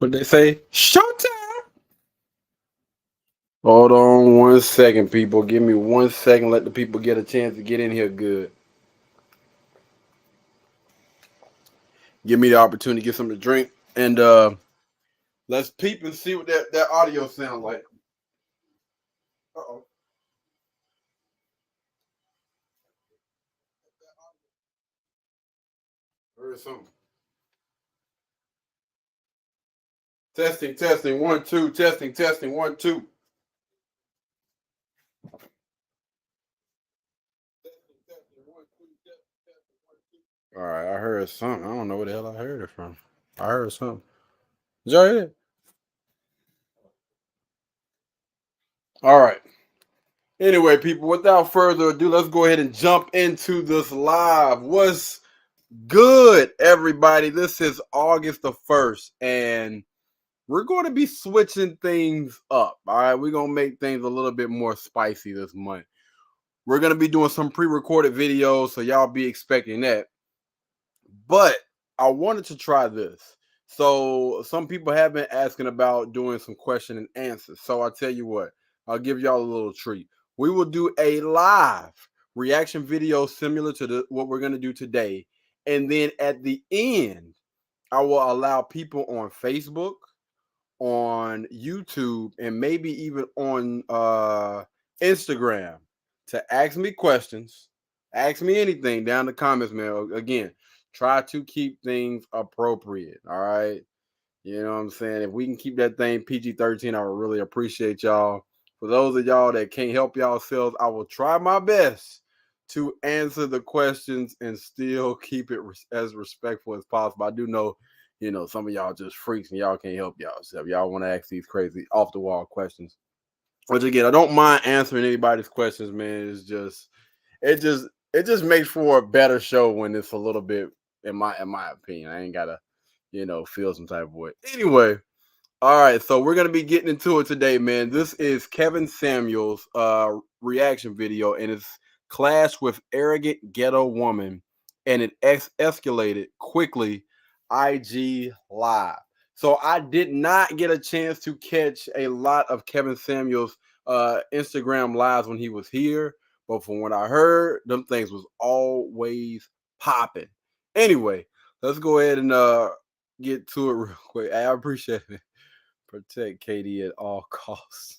What they say? Showtime. Hold on 1 second, people. Give me 1 second. Let the people get a chance to get in here good. Give me the opportunity to get something to drink. And let's peep and see what that audio sounds like. Uh-oh. Heard something. Testing, 1, 2, testing, 1, 2. All right, I heard something. I don't know where the hell I heard it from. I heard something. Did y'all hear it? All right. Anyway, people, without further ado, let's go ahead and jump into this live. What's good, everybody? This is August the 1st, and we're going to be switching things up. All right, we're going to make things a little bit more spicy this month. We're going to be doing some pre-recorded videos, so y'all be expecting that. But I wanted to try this. So some people have been asking about doing some question and answers. So I'll tell you what, I'll give y'all a little treat. We will do a live reaction video similar to what we're going to do today. And then at the end, I will allow people on Facebook, on YouTube, and maybe even on Instagram to ask me questions. Ask me anything down in the comments, man. Again, try to keep things appropriate. All right. You know what I'm saying? If we can keep that thing PG-13, I would really appreciate y'all. For those of y'all that can't help yourselves, I will try my best to answer the questions and still keep it as respectful as possible. I do know, some of y'all just freaks and y'all can't help y'all. Y'all want to ask these crazy off-the-wall questions. Which again, I don't mind answering anybody's questions, man. It just makes for a better show when it's a little bit, in my opinion. I ain't gotta, feel some type of way. Anyway, all right, so we're gonna be getting into it today, man. This is Kevin Samuels' reaction video, and it's Clash with Arrogant Ghetto Woman, and it escalated quickly. IG Live. So I did not get a chance to catch a lot of Kevin Samuels' Instagram lives when he was here, but from what I heard, them things was always popping. Anyway, let's go ahead and get to it real quick. I appreciate it. Protect Katie at all costs.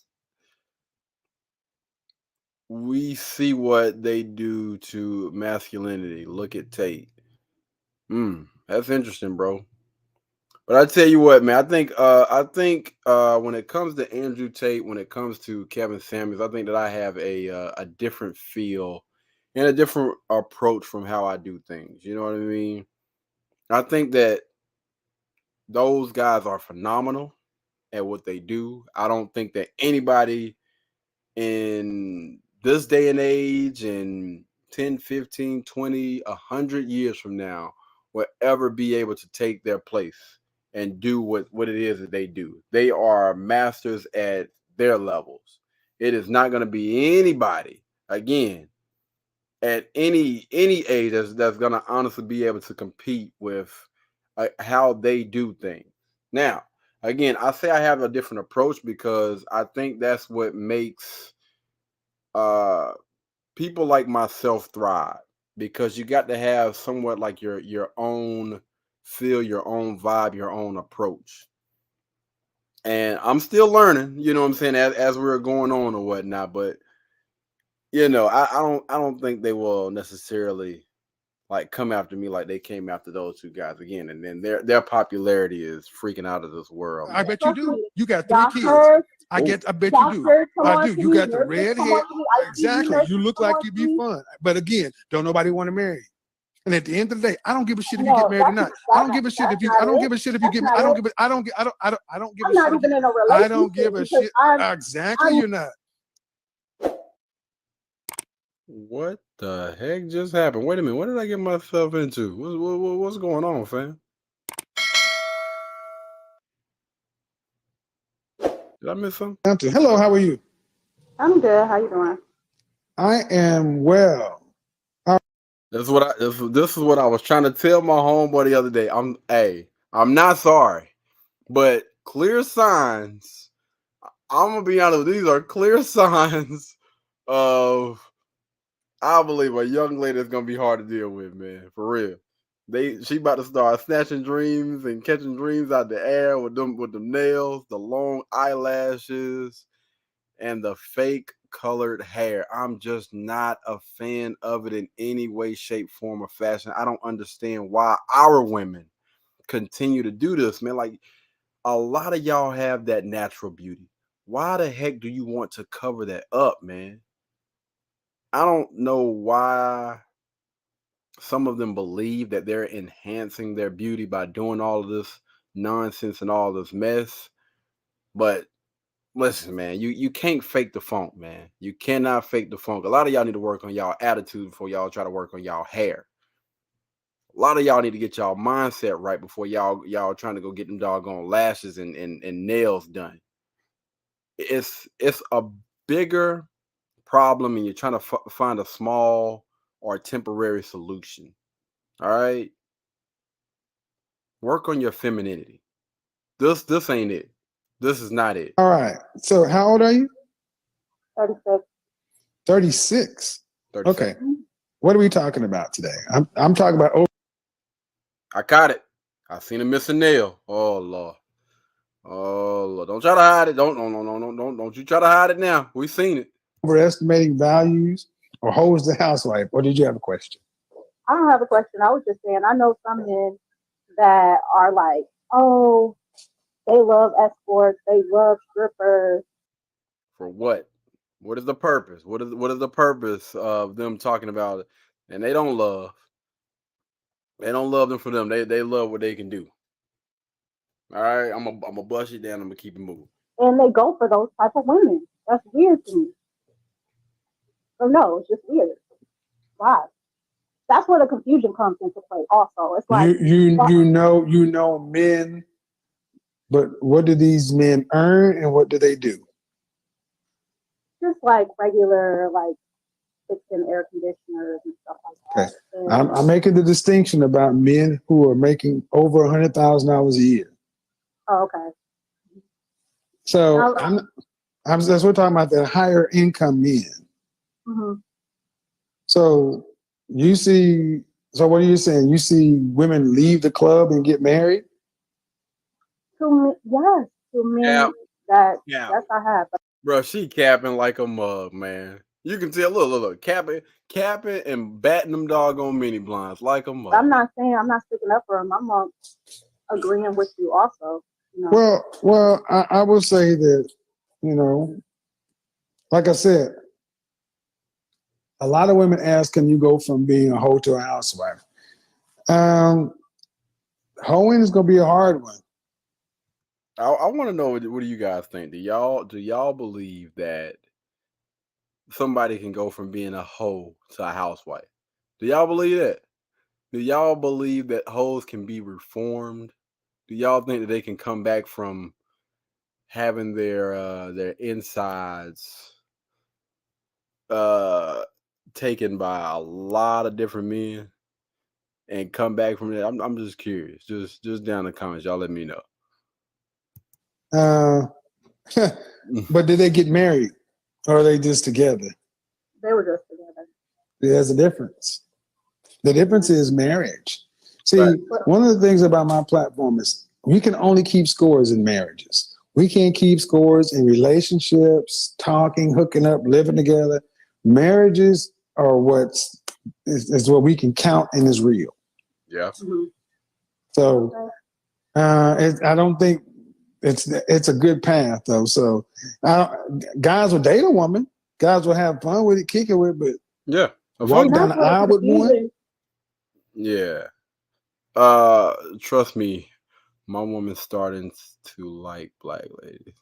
We see what they do to masculinity. Look at Tate. That's interesting, bro. But I tell you what, man, I think when it comes to Andrew Tate, when it comes to Kevin Samuels, I think that I have a different feel and a different approach from how I do things. You know what I mean? I think that those guys are phenomenal at what they do. I don't think that anybody in this day and age, in 10, 15, 20, 100 years from now, will ever be able to take their place and do what it is that they do. They are masters at their levels. It is not going to be anybody, again, at any age that's going to honestly be able to compete with how they do things. Now, again, I say I have a different approach because I think that's what makes people like myself thrive, because you got to have somewhat like your own feel, your own vibe, your own approach. And I'm still learning, you know what I'm saying, as we're going on or whatnot. But I don't think they will necessarily like come after me like they came after those two guys again. And then their popularity is freaking out of this world. I bet you do. You got 3 kids. I bet you do. I do. You got the red hair. Exactly. You look like you'd be fun. But again, don't nobody want to marry you. And at the end of the day, I don't give a shit if you get married or not. I don't give a shit if you. I don't give a shit if you get. I don't give a. I don't. I don't. I don't. I don't give a shit. I don't give a shit. Exactly. You're not. What the heck just happened? Wait a minute. What did I get myself into? What's going on, fam? Did I miss something? Hello, how are you? I'm good. How you doing? I am well. This is what I was trying to tell my homeboy the other day. I'm not sorry, but clear signs. I'm gonna be honest. These are clear signs of, I believe, a young lady is gonna be hard to deal with, man. For real. She about to start snatching dreams and catching dreams out the air with them nails, the long eyelashes, and the fake colored hair. I'm just not a fan of it in any way, shape, form, or fashion. I don't understand why our women continue to do this, man. Like, a lot of y'all have that natural beauty. Why the heck do you want to cover that up, man? I don't know why some of them believe that they're enhancing their beauty by doing all of this nonsense and all this mess. But listen, man, you can't fake the funk, man. You cannot fake the funk. A lot of y'all need to work on y'all attitude before y'all try to work on y'all hair. A lot of y'all need to get y'all mindset right before y'all trying to go get them doggone lashes and nails done. It's a bigger problem, and you're trying to find a small or temporary solution. All right, work on your femininity. This ain't it. This is not it. All right. So how old are you? 36. 36. 36. Okay. What are we talking about today? I'm talking about. I caught it. I seen a missing nail. Oh Lord. Oh Lord. Don't try to hide it. Don't you try to hide it now. We seen it. Overestimating values, or hoes the housewife? Or did you have a question? I don't have a question. I was just saying, I know some men that are like, oh, they love escorts, they love strippers. For what? What is the purpose? What is the purpose of them talking about it? And they don't love. They don't love them for them. They love what they can do. All right, I'm a bust it down. I'm gonna keep it moving. And they go for those type of women. That's weird to me. So no, it's just weird. Why? That's where the confusion comes into play. Also, it's like you know men, but what do these men earn and what do they do? just like regular, like fixing air conditioners and stuff like that. Okay, I'm making the distinction about men who are making over $100,000 a year. Oh, okay. So we're talking about the higher income men. Mm-hmm. So you see, so what are you saying? You see women leave the club and get married? Yes, to men that yes, I have. Bro, she capping like a mug, man. You can tell. Look, capping and batting them doggone mini blinds like a mug. I'm not saying I'm not sticking up for him. I'm agreeing with you also. You know? Well, I will say that, you know, like I said, a lot of women ask, can you go from being a hoe to a housewife? Hoeing is going to be a hard one. I want to know, what do you guys think? Do y'all believe that somebody can go from being a hoe to a housewife? Do y'all believe that? Do y'all believe that hoes can be reformed? Do y'all think that they can come back from having their insides taken by a lot of different men and come back from it? I'm just curious. Just down in the comments, y'all let me know. But did they get married, or are they just together? They were just together. There's a difference. The difference is marriage. See, right. One of the things about my platform is we can only keep scores in marriages. We can't keep scores in relationships, talking, hooking up, living together. Marriages are what we can count and is real. Yeah. Mm-hmm. So I don't think it's a good path though. So guys will date a woman. Guys will have fun with it, kick it with, but yeah, walk down the aisle with one. Yeah. Trust me, my woman's starting to like black ladies.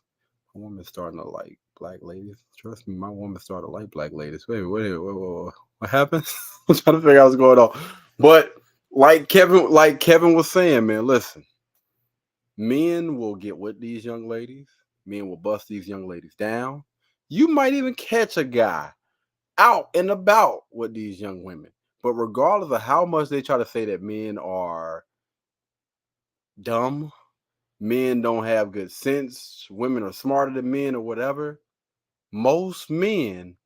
My woman's starting to like black ladies. Trust me, my woman started to like black ladies. Wait, what happened? I'm trying to figure out what's going on. But like Kevin was saying, man, listen. Men will get with these young ladies. Men will bust these young ladies down. You might even catch a guy out and about with these young women. But regardless of how much they try to say that men are dumb, men don't have good sense, women are smarter than men or whatever. Most men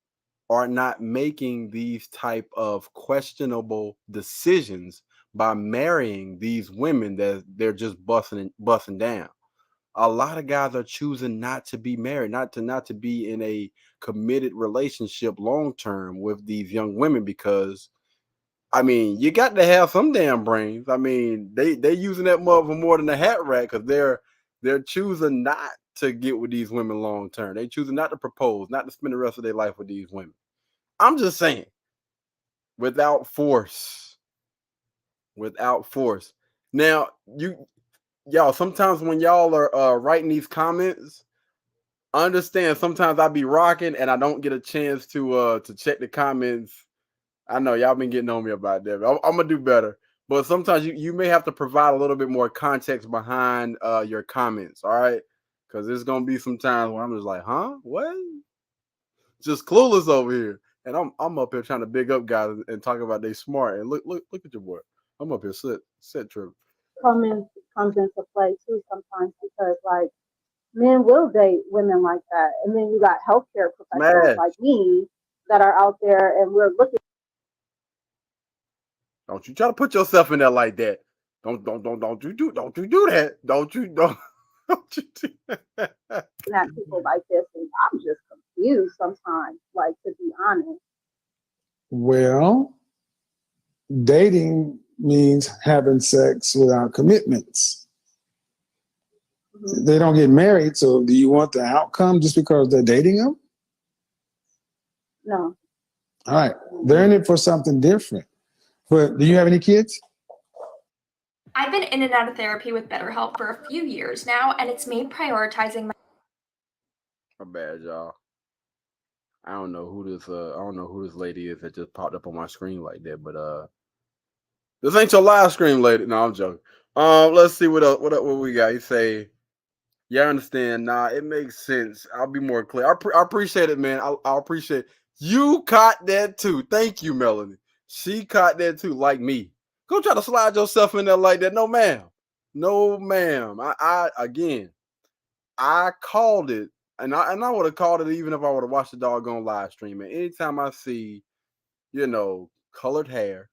are not making these type of questionable decisions by marrying these women that they're just busting down. A lot of guys are choosing not to be married, not to be in a committed relationship long term with these young women because I mean, you got to have some damn brains. I mean, they using that mother more than a hat rack because they're choosing not to get with these women long term. They choosing not to propose, not to spend the rest of their life with these women. I'm just saying, without force, without force. Now, y'all, sometimes when y'all are writing these comments, understand sometimes I be rocking and I don't get a chance to check the comments. I know y'all been getting on me about that. I'm gonna do better. But sometimes you may have to provide a little bit more context behind your comments, all right? Because there's gonna be some times where I'm just like, huh? What? Just clueless over here. And I'm up here trying to big up guys and talk about they smart. And look at your boy. I'm up here set trip. Comes into play too sometimes because like men will date women like that, and then you got healthcare professionals Smash. like me that are out there, and we're looking Don't you try to put yourself in there like that. Don't you do that. Don't you do that. at people like this, and I'm just confused sometimes. Like to be honest. Well, dating means having sex without commitments. Mm-hmm. They don't get married, so do you want the outcome just because they're dating them? No. All right. They're in it for something different. But do you have any kids? I've been in and out of therapy with BetterHelp for a few years now, and it's made prioritizing My bad, y'all. I don't know who this lady is that just popped up on my screen like that, but this ain't your live stream, lady. No, I'm joking. Let's see what else. What we got? You say, yeah, I understand. Nah, it makes sense. I'll be more clear. I appreciate it, man. I appreciate it. You caught that too. Thank you, Melanie. She caught that too, like me. Go try to slide yourself in there like that. No, ma'am. No, ma'am. I called it, and I would have called it even if I would have watched the doggone live stream. And anytime I see, colored hair,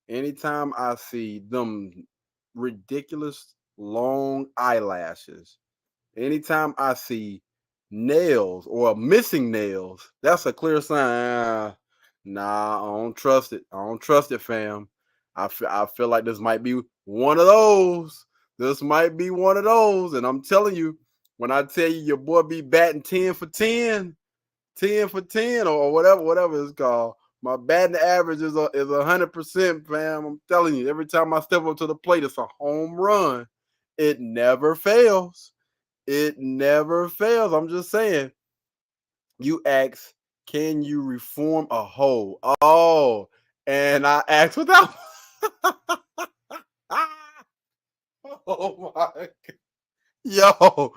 anytime I see them ridiculous long eyelashes, anytime I see nails or missing nails, that's a clear sign. Nah, I don't trust it. I don't trust it, fam. I feel like this might be one of those. This might be one of those. And I'm telling you, when I tell you your boy be batting 10 for 10, 10 for 10, or whatever it's called, my batting average is 100%, fam. I'm telling you, every time I step up to the plate, it's a home run. It never fails. It never fails. I'm just saying. You ask, can you reform a hoe? Oh, and I asked without. Oh my God. Yo,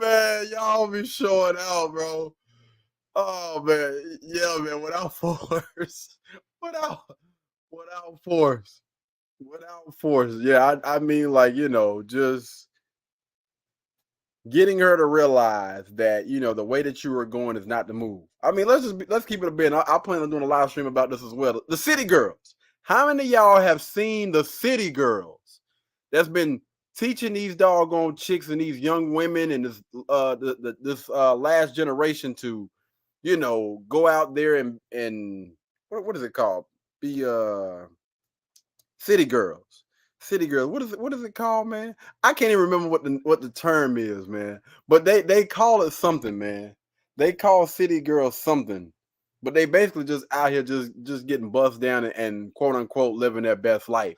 man, y'all be showing out, bro. Oh man, yeah, man, without force. Without force. Without force. Yeah, I mean, like, just getting her to realize that, the way that you were going is not the move. I mean, let's keep it a bit. I plan on doing a live stream about this as well. The City Girls. How many of y'all have seen the City Girls that's been teaching these doggone chicks and these young women and this last generation to, go out there and what is it called? Be City Girls. City Girls. What is it called, man? I can't even remember what the term is, man. But they call it something, man. They call City Girls something. But they basically just out here just getting bussed down and quote unquote living their best life.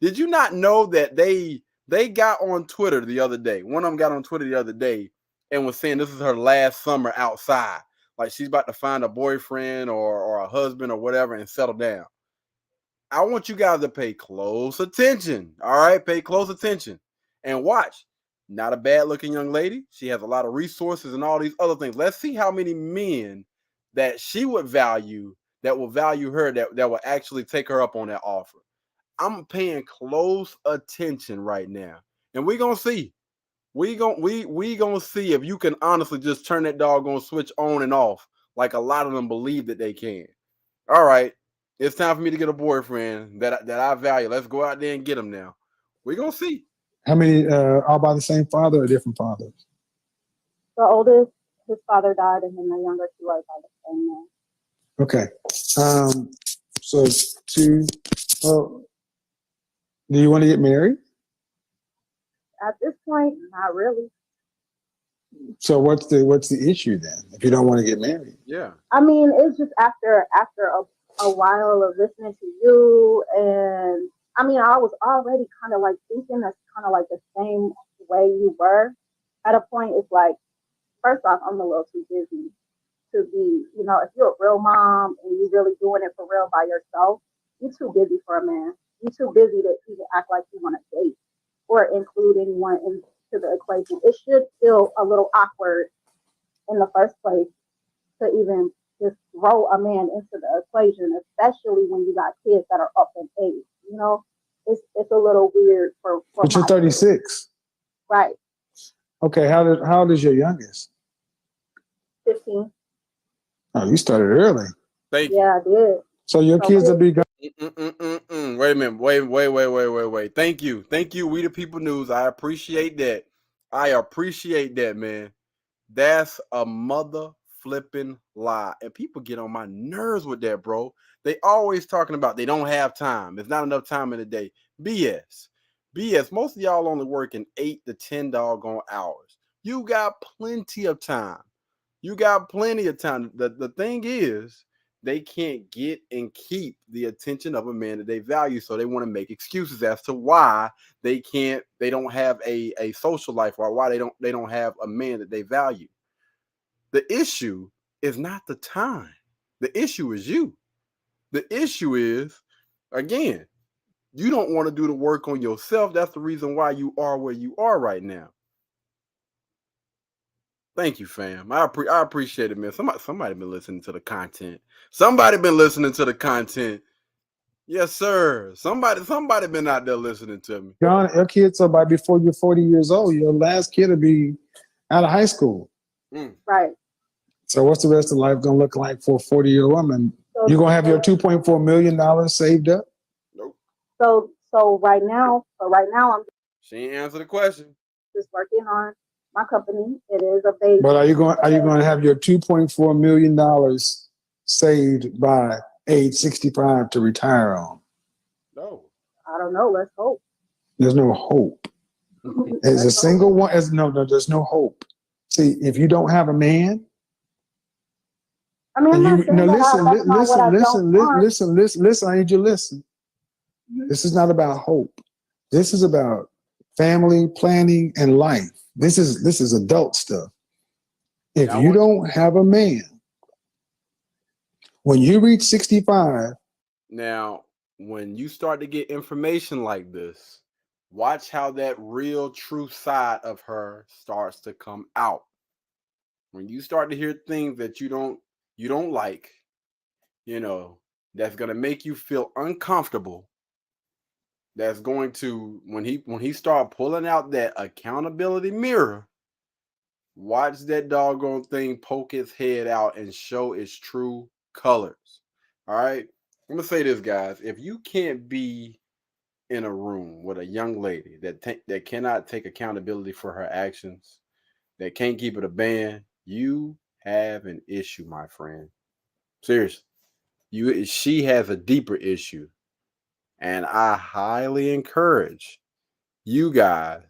Did you not know that they got on Twitter the other day? One of them got on Twitter the other day and was saying this is her last summer outside. Like she's about to find a boyfriend or a husband or whatever and settle down. I want you guys to pay close attention. All right, pay close attention and watch. Not a bad looking young lady. She has a lot of resources and all these other things. Let's see how many men that she would value, that will value her, that will actually take her up on that offer. I'm paying close attention right now. And we're going to see. We gonna see if you can honestly just turn that doggone switch on and off like a lot of them believe that they can. All right, it's time for me to get a boyfriend that I value. Let's go out there and get him now. We gonna see. How many all by the same father or different fathers? The oldest, his father died, and then the younger two are by the same man. Okay. So two. Well, do you want to get married? At this point, not really. So what's the issue then? If you don't want to get married? Yeah. I mean, it's just after a while of listening to you, and I mean, I was already kind of like thinking that's kind of like the same way you were. At a point, it's like, first off, I'm a little too busy to be, you know, if you're a real mom and you're really doing it for real by yourself, you're too busy for a man. You're too busy to even act like you want to date or include anyone into the equation. It should feel a little awkward in the first place to even just throw a man into the equation, especially when you got kids that are up in age. You know, it's a little weird for But you're 36. Right. Okay, how old is your youngest? 15. Oh, you started early. Thank you. Yeah, I did. So your kids will be gone. Wait a minute. Wait. Thank you. We the People News. I appreciate that. Man. That's a mother flipping lie. And people get on my nerves with that, bro. They always talking about they don't have time. There's not enough time in the day. BS. Most of y'all only working 8 to 10 doggone hours. You got plenty of time. The thing is, they can't get and keep the attention of a man that they value. So they want to make excuses as to why they don't have a social life, or why they don't have a man that they value. The issue is not the time. The issue is you. The issue is, again, you don't want to do the work on yourself. That's the reason why you are where you are right now. Thank you, fam. I appreciate it, man. Somebody been listening to the content. Yes, sir. Somebody been out there listening to me. John, your kids are by before you're 40 years old. Your last kid will be out of high school. Right. So what's the rest of life gonna look like for a 40-year-old woman? You're gonna have your $2.4 million saved up? Nope. So right now I'm She ain't answer the question. just working on my company. It is a baby. But are you going to have your $2.4 million saved by age 65 to retire on? No. I don't know. Let's hope. There's no hope. As a single one, there's no hope. See, if you don't have a man, I mean, I'm not saying listen, that's not what I don't want. listen. I need you to listen. This is not about hope. This is about family planning and life. This is adult stuff. If you don't have a man, when you reach 65. Now, when you start to get information like this, watch how that real true side of her starts to come out. When you start to hear things that you don't like, that's going to make you feel uncomfortable. That's going to, when he start pulling out that accountability mirror, watch that doggone thing poke its head out and show its true colors. All right? I'm going to say this, guys. If you can't be in a room with a young lady that cannot take accountability for her actions, that can't keep it a band, you have an issue, my friend. Seriously. She has a deeper issue. And I highly encourage you guys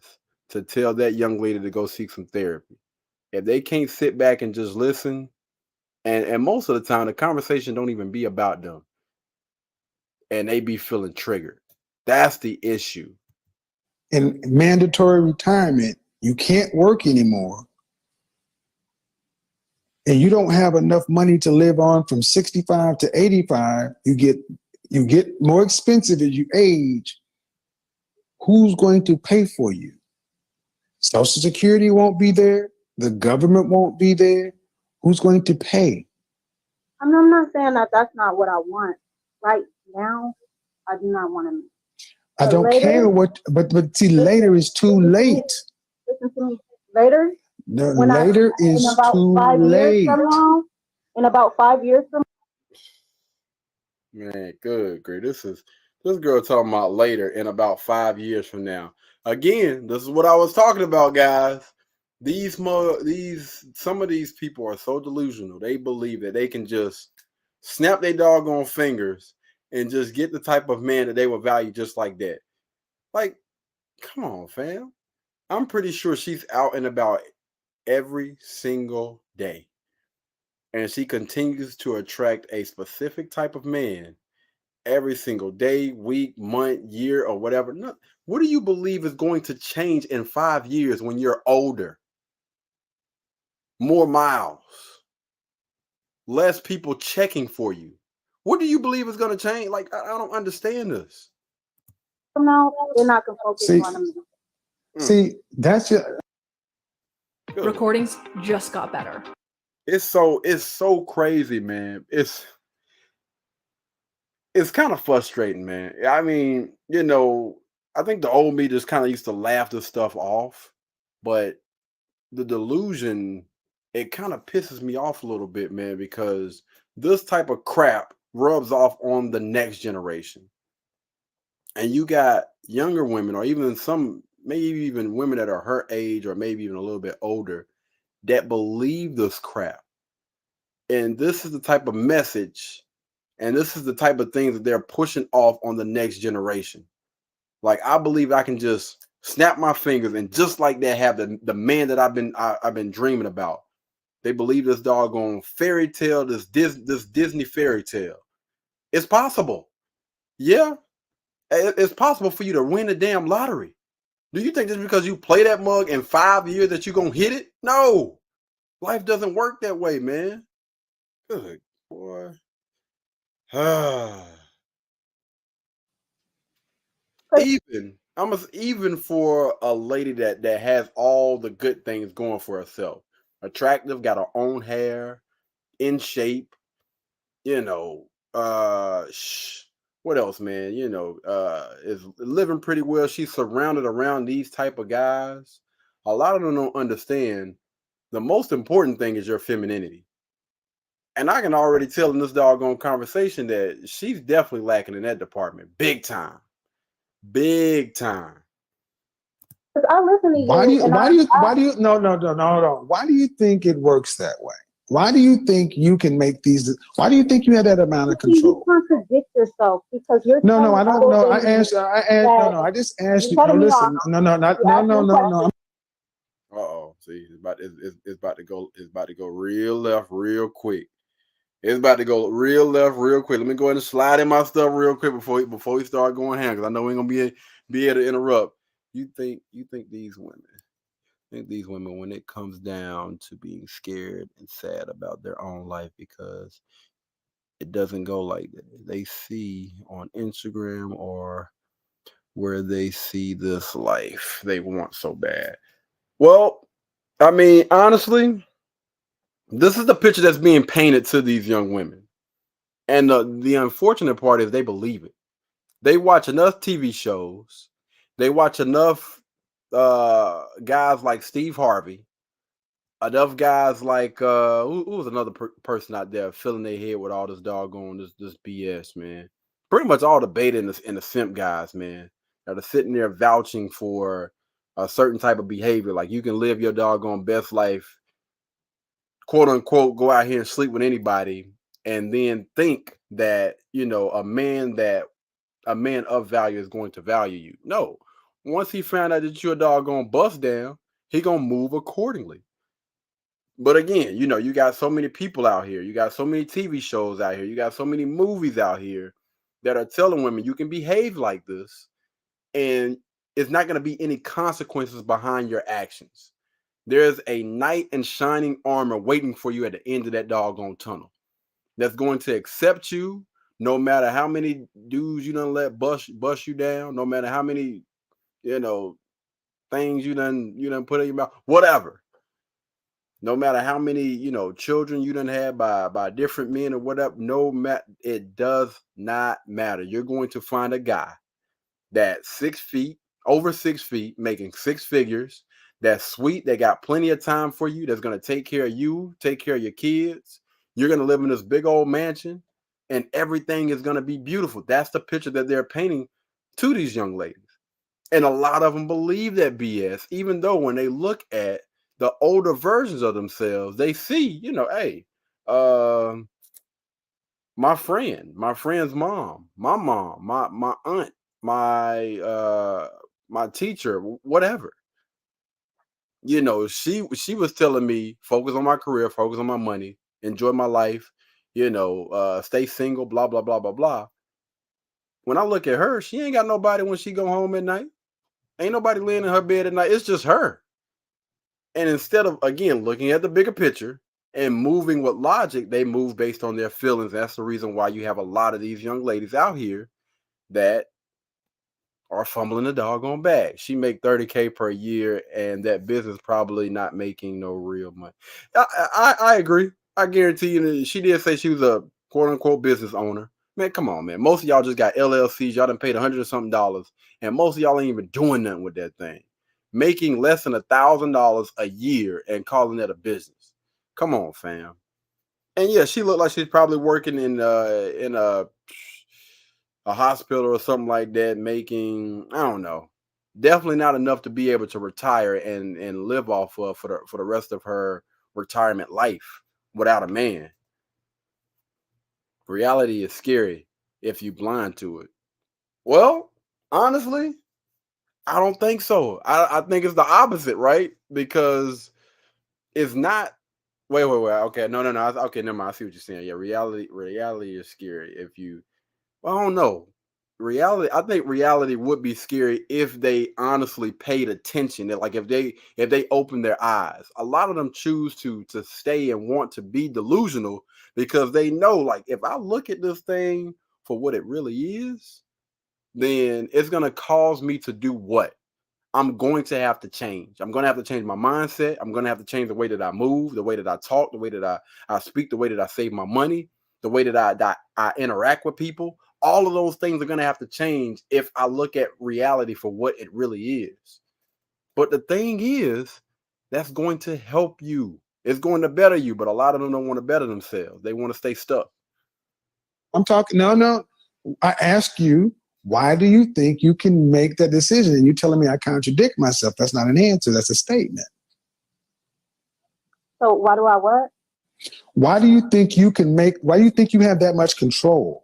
to tell that young lady to go seek some therapy. If they can't sit back and just listen, and most of the time the conversation don't even be about them, and they be feeling triggered. That's the issue. In mandatory retirement, you can't work anymore, and you don't have enough money to live on from 65 to 85. You get more expensive as you age. Who's going to pay for you? Social Security won't be there. The government won't be there. Who's going to pay? I mean, I'm not saying that that's not what I want. Right now, I do not want to. I don't care what, but see, later is too late. listen to me later. No, later is too late. In about 5 years from now, man, good, great. This girl talking about later in about 5 years from now. Again, this is what I was talking about, guys. Some of these people are so delusional. They believe that they can just snap their doggone fingers and just get the type of man that they will value just like that. Like, come on, fam. I'm pretty sure she's out and about every single day. And she continues to attract a specific type of man every single day, week, month, year, or whatever. No, what do you believe is going to change in 5 years when you're older? More miles, less people checking for you. What do you believe is going to change? Like, I don't understand this. now, they're not going to focus on them. See, that's your recordings just got better. It's so crazy, man. It's kind of frustrating, man. I mean, I think the old me just kind of used to laugh this stuff off, but the delusion, it kind of pisses me off a little bit, man, because this type of crap rubs off on the next generation. And you got younger women, or even maybe even women that are her age, or maybe even a little bit older, that believe this crap. And this is the type of message, and this is the type of things that they're pushing off on the next generation. Like, I believe I can just snap my fingers and just like that have the man that I've been dreaming about. They believe this doggone fairy tale, this Disney fairy tale. It's possible. Yeah, it's possible for you to win the damn lottery. Do you think just because you play that mug in 5 years that you're going to hit it? No. Life doesn't work that way, man. Good boy. Even for a lady that has all the good things going for herself, attractive, got her own hair, in shape, what else, man? Is living pretty well. She's surrounded around these type of guys. A lot of them don't understand the most important thing is your femininity. And I can already tell in this doggone conversation that she's definitely lacking in that department. Big time. Big time. I listen to you. Why do you no. Why do you think it works that way? Why do you think you can make these? Why do you think you have that amount of control? You contradict yourself because you're no. I don't know. I just asked you. No, listen. No. See, it's about to go real left real quick. It's about to go real left real quick. Let me go ahead and slide in my stuff real quick before we start going ham, because I know we ain't gonna be able to interrupt. You think these women, when it comes down to being scared and sad about their own life because it doesn't go like they see on Instagram or where they see this life they want so bad? Well, I mean, honestly, this is the picture that's being painted to these young women. And the unfortunate part is they believe it. They watch enough TV shows. They watch enough guys like Steve Harvey. Enough guys like who was another person out there filling their head with all this doggone this BS, man. Pretty much all the beta and the simp guys, man, that are sitting there vouching for a certain type of behavior. Like, you can live your doggone best life, quote unquote, go out here and sleep with anybody, and then think that a man of value is going to value you. No, once he found out that you're a doggone bust down, he gonna move accordingly. But again, you got so many people out here. You got so many TV shows out here. You got so many movies out here that are telling women you can behave like this, and it's not going to be any consequences behind your actions. There's a knight in shining armor waiting for you at the end of that doggone tunnel that's going to accept you no matter how many dudes you done let bust you down, no matter how many, things you done put in your mouth, whatever. No matter how many, children you done had by different men or whatever, it does not matter. You're going to find a guy that's 6 feet, over 6 feet, making six figures, that's sweet, that got plenty of time for you, that's going to take care of you, take care of your kids. You're going to live in this big old mansion and everything is going to be beautiful. That's the picture that they're painting to these young ladies. And a lot of them believe that BS, even though when they look at the older versions of themselves, they see, you know, hey, my friend's mom, my aunt, my teacher, whatever. You know, she was telling me, focus on my career, focus on my money, enjoy my life, you know, stay single, blah, blah, blah, blah, blah. When I look at her, she ain't got nobody when she go home at night. Ain't nobody laying in her bed at night. It's just her. And instead of, again, looking at the bigger picture and moving with logic, they move based on their feelings. That's the reason why you have a lot of these young ladies out here that are fumbling the doggone bag. She make 30K per year, and that business probably not making no real money. I agree. I guarantee you, she did say she was a quote unquote business owner. Man, come on, man. Most of y'all just got LLCs. Y'all done paid $100 or something, and most of y'all ain't even doing nothing with that thing. Making less than $1,000 a year and calling that a business. Come on, fam. And yeah, she looked like she's probably working in a hospital or something like that, making, I don't know, definitely not enough to be able to retire and live off of for the rest of her retirement life without a man. Reality is scary if you blind to it. Well, honestly, I don't think so. I think it's the opposite, right? Because it's not. Wait. Okay, no. Okay, never mind. I see what you're saying. Yeah, reality is scary if you. Well, I don't know. I think reality would be scary if they honestly paid attention. That, like, if they open their eyes. A lot of them choose to stay and want to be delusional because they know, like, if I look at this thing for what it really is, then it's gonna cause me to do what? I'm going to have to change. I'm going to have to change my mindset. I'm going to have to change the way that I move, the way that I talk, the way that I speak, the way that I save my money, the way that I interact with people. All of those things are going to have to change if I look at reality for what it really is. But the thing is, that's going to help you. It's going to better you, but a lot of them don't want to better themselves. They want to stay stuck. I'm talking, no. I ask you, why do you think you can make that decision? And you're telling me I contradict myself. That's not an answer. That's a statement. So why do I what? Why do you think you have that much control?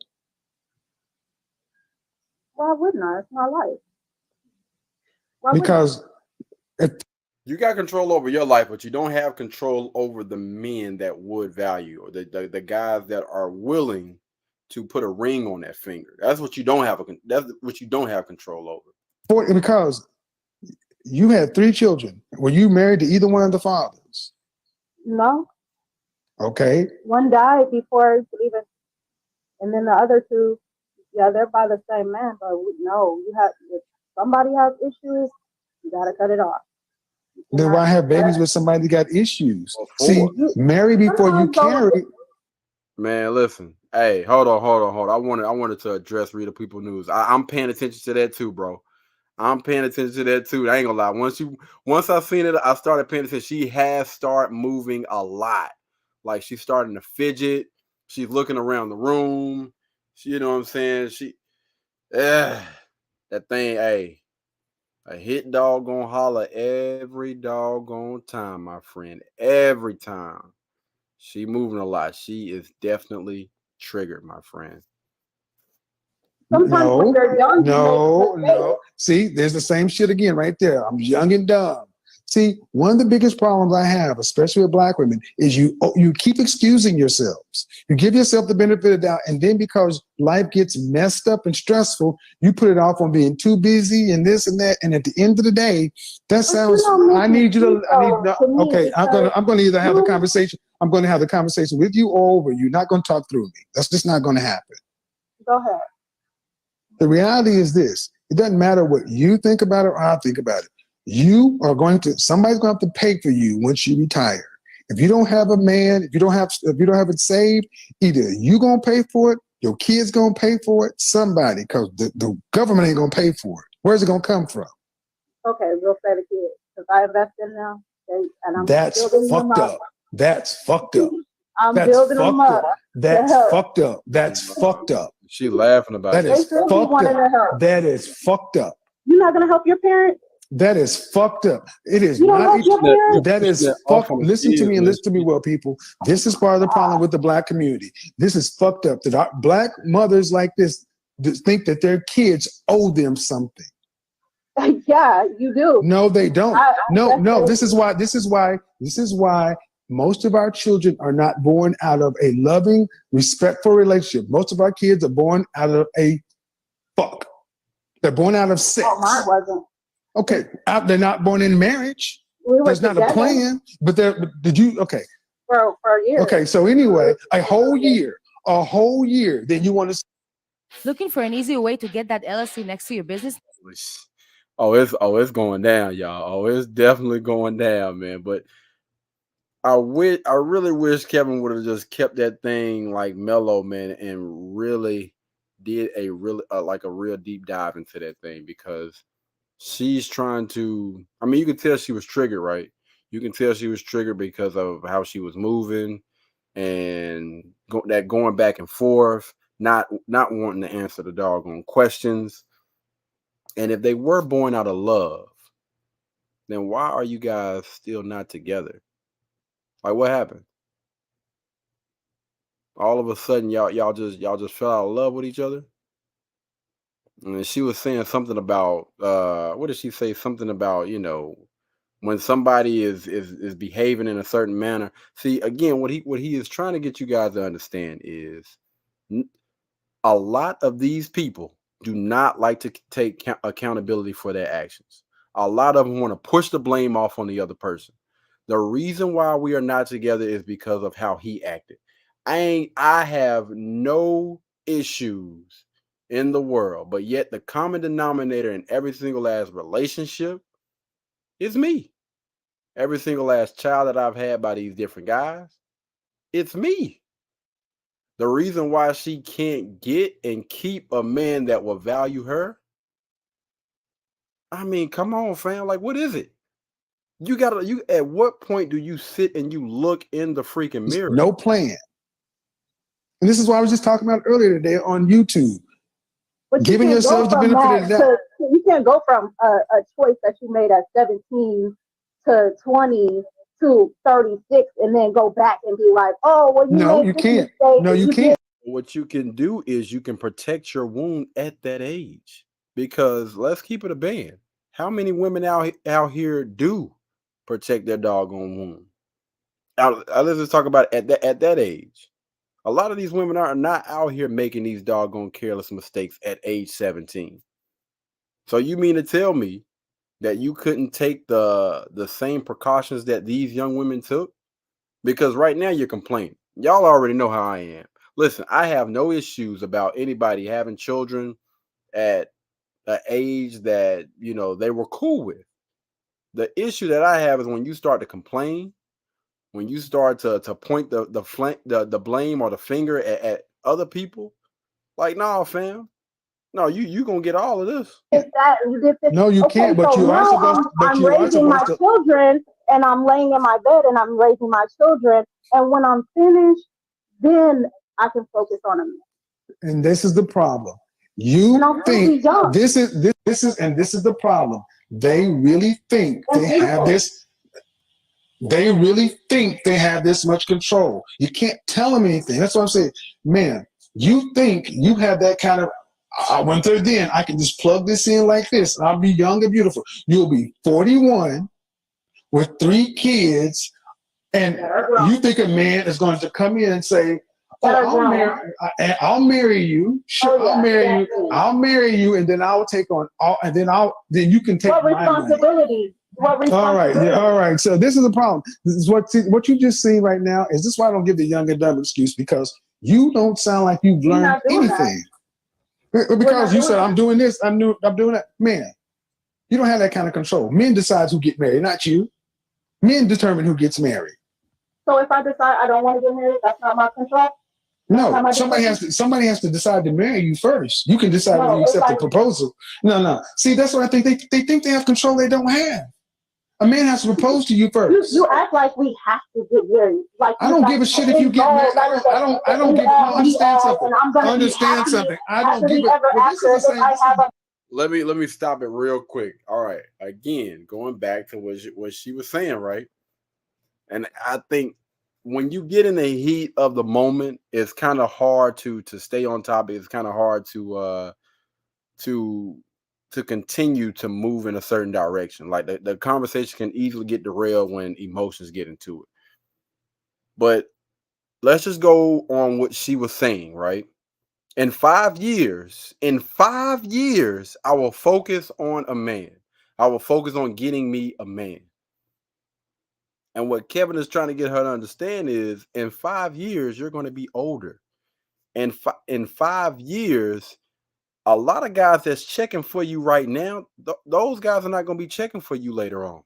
Why wouldn't I? It's my life. Because you got control over your life, but you don't have control over the men that would value, or the guys that are willing to put a ring on that finger. That's what you don't have. That's what you don't have control over. Because you had 3 children. Were you married to either one of the fathers? No. Okay. One died before even, and then the other 2, yeah, they're by the same man. But no, if somebody has issues, you gotta cut it off. Then why have babies with somebody that got issues? See, marry before you carry. Man, listen. Hey, hold on. I wanted to address Read the People News. I'm paying attention to that too, bro. I'm paying attention to that too. I ain't gonna lie. Once I seen it, I started paying attention. She has started moving a lot. Like, she's starting to fidget. She's looking around the room. You know what I'm saying? That thing, hey, a hit dog gonna holler every doggone time, my friend. Every time. She moving a lot. She is definitely triggered, my friend. Sometimes when they're young, no. See, there's the same shit again right there. I'm young and dumb. See, one of the biggest problems I have, especially with Black women, is you keep excusing yourselves. You give yourself the benefit of the doubt, and then because life gets messed up and stressful, you put it off on being too busy and this and that. And at the end of the day, that sounds. I'm going to either have the conversation. I'm going to have the conversation with you or over. You're not going to talk through me. That's just not going to happen. Go ahead. The reality is this: it doesn't matter what you think about it or I think about it. Somebody's going to have to pay for you once you retire. If you don't have a man, if you don't have it saved, either you going to pay for it, your kids going to pay for it, somebody, because the government ain't going to pay for it. Where's it going to come from? Okay, we'll say the kids. because I invest in them. And I'm That's building them fucked up. up. That's fucked up. I'm That's building them fucked up. up. That's fucked up. That's fucked up. She laughing about That that. is fucked up. That is fucked up. You're not gonna help your parents? That is fucked up. It is You don't not. help your parents? That is fucked. Listen to me and listen to me well, people. This is part of the problem with the black community. This is fucked up. That our black mothers like this think that their kids owe them something. Yeah, you do. No, they don't. No. This is why most of our children are not born out of a loving, respectful relationship. Most of our kids are born out of a fuck. They're born out of sex. Oh, mine wasn't. Okay, they're not born in marriage. There's not a plan. But did you? Okay. For a year. Okay, so anyway, a whole year. Then you want to. Looking for an easy way to get that LLC next to your business? It's going down, y'all. Oh, it's definitely going down, man. But I really wish Kevin would have just kept that thing like mellow, man, and really did a real deep dive into that thing, because she's trying to. I mean, you can tell she was triggered, right? You can tell she was triggered because of how she was moving and going back and forth, not wanting to answer the doggone questions. And if they were born out of love, then why are you guys still not together? Like, what happened? All of a sudden, y'all just fell out of love with each other. And she was saying something about what did she say? Something about, when somebody is behaving in a certain manner. See, again, what he is trying to get you guys to understand is a lot of these people do not like to take accountability for their actions. A lot of them want to push the blame off on the other person. The reason why we are not together is because of how he acted. I have no issues in the world, but yet the common denominator in every single last relationship is me. Every single last child that I've had by these different guys, it's me. The reason why she can't get and keep a man that will value her, I mean, come on, fam. Like, what is it? You at what point do you sit and you look in the freaking mirror? No plan. And this is what I was just talking about earlier today on YouTube. But giving yourself the benefit of the doubt. You can't go from a choice that you made at 17 to 20 to 36 and then go back and be like, oh, well, you can't. No, you can't. What you can do is you can protect your wound at that age, because let's keep it a band. How many women out here do protect their doggone wound? Let's just talk about at that age. A lot of these women are not out here making these doggone careless mistakes at age 17. So you mean to tell me that you couldn't take the same precautions that these young women took? Because right now you're complaining. Y'all already know how I am. Listen, I have no issues about anybody having children at an age that, they were cool with. The issue that I have is when you start to complain, when you start to point the blame or the finger at other people. Like, nah, fam. No, you gonna get all of this. No, you can't. But you are supposed to. I'm raising my children, and I'm laying in my bed, and I'm raising my children. And when I'm finished, then I can focus on them. And this is the problem. You think this is the problem. They really think they have this. They really think they have this much control. You can't tell them anything. That's what I'm saying, man. You think you have that kind of. When they're then, I can just plug this in like this, and I'll be young and beautiful. You'll be 41 with 3 kids, and you think a man is going to come in and say, "Oh, I'll marry you. Sure, I'll marry you. I'll marry you, and then I'll take on all, and then you can take my responsibility." All right. So this is the problem. This is what you just see right now. Is this why I don't give the young and dumb excuse? Because you don't sound like you've learned anything. Because you said, I'm doing this, I'm doing that. Man, you don't have that kind of control. Men decide who get married, not you. Men determine who gets married. So if I decide I don't want to get married, that's not my control? No, somebody has to decide to marry you first. You can decide when you accept the proposal. No. See, that's what I think. They think they have control they don't have. A man has to propose to you first. You act like we have to get married. Like I don't give a shit if you get married. I don't give. No, understand something. Understand something. I don't give a. Well, this is the same. Let me stop it real quick. All right. Again, going back to what she was saying, right? And I think when you get in the heat of the moment, it's kind of hard to stay on topic. It's kind of hard to continue to move in a certain direction. Like the conversation can easily get derailed when emotions get into it. But let's just go on what she was saying, right? In 5 years, I will focus on a man. I will focus on getting me a man. And what Kevin is trying to get her to understand is in 5 years, you're going to be older. And in 5 years, a lot of guys that's checking for you right now, those guys are not going to be checking for you later on.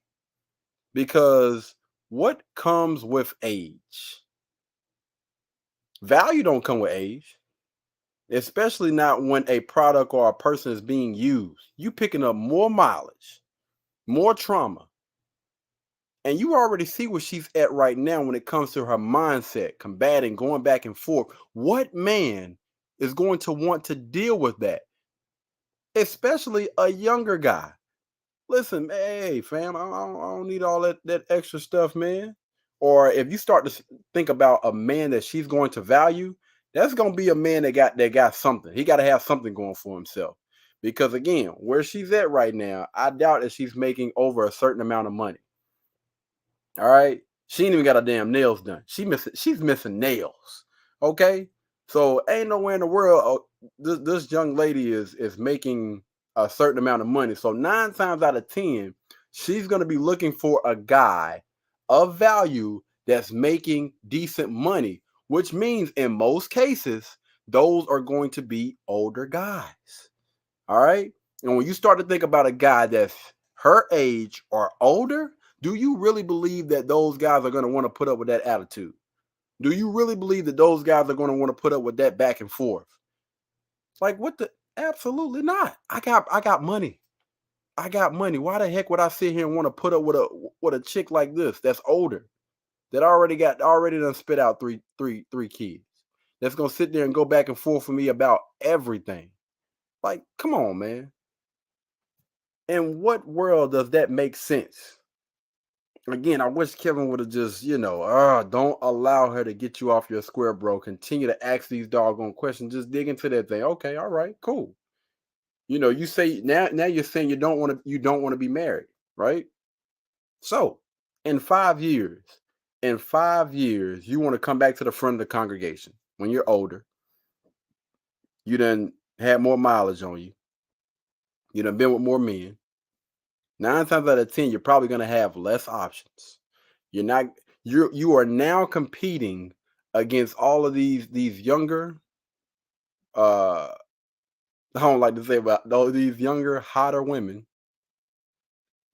Because what comes with age? Value don't come with age. Especially not when a product or a person is being used. You picking up more mileage, more trauma. And you already see where she's at right now when it comes to her mindset, combating, going back and forth. What man is going to want to deal with that? Especially a younger guy. Listen, hey, fam, I don't need all that extra stuff, man. Or if you start to think about a man that she's going to value, that's going to be a man that got something. He got to have something going for himself. Because again, where she's at right now, I doubt that she's making over a certain amount of money. All right. She ain't even got her damn nails done. She's missing nails. Okay. So ain't nowhere in the world this young lady is making a certain amount of money. So 9 times out of 10, she's going to be looking for a guy of value that's making decent money, which means in most cases, those are going to be older guys. All right. And when you start to think about a guy that's her age or older, do you really believe that those guys are going to want to put up with that attitude? Do you really believe that those guys are going to want to put up with that back and forth? Like what the? Absolutely not. I got money. I got money. Why the heck would I sit here and want to put up with a chick like this that's older, that already done spit out three kids, that's gonna sit there and go back and forth with me about everything? Like, come on, man. In what world does that make sense? Again, I wish Kevin would have just, don't allow her to get you off your square, bro. Continue to ask these doggone questions. Just dig into that thing. Okay, all right, cool. You say now you're saying you don't want to be married, right? So in 5 years, you want to come back to the front of the congregation when you're older. You done had more mileage on you. You done been with more men. 9 times out of 10, you're probably going to have less options. You are now competing against all of these younger, I don't like to say about these younger, hotter women,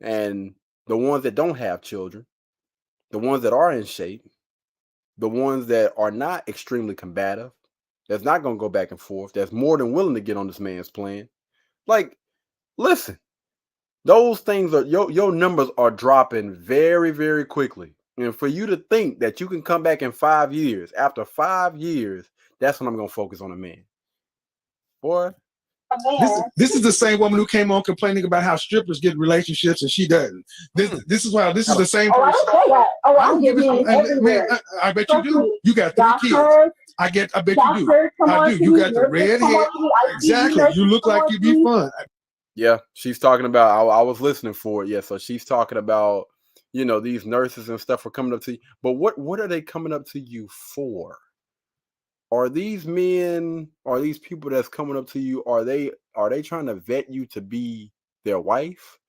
and the ones that don't have children, the ones that are in shape, the ones that are not extremely combative, that's not going to go back and forth, that's more than willing to get on this man's plan. Like, listen, those things are your numbers are dropping very, very quickly. And for you to think that you can come back in 5 years, after 5 years, that's when I'm going to focus on a man. Boy. This is the same woman who came on complaining about how strippers get relationships and she doesn't. This is the same person. I don't give a man. I bet you do. You got 3 kids. I bet you do. I do. You got the red hair. Exactly. You look like you'd be fun. Yeah, she's talking about. I was listening for it. Yeah, so she's talking about these nurses and stuff are coming up to you. But what are they coming up to you for? Are these men, are these people that's coming up to you, are they trying to vet you to be their wife?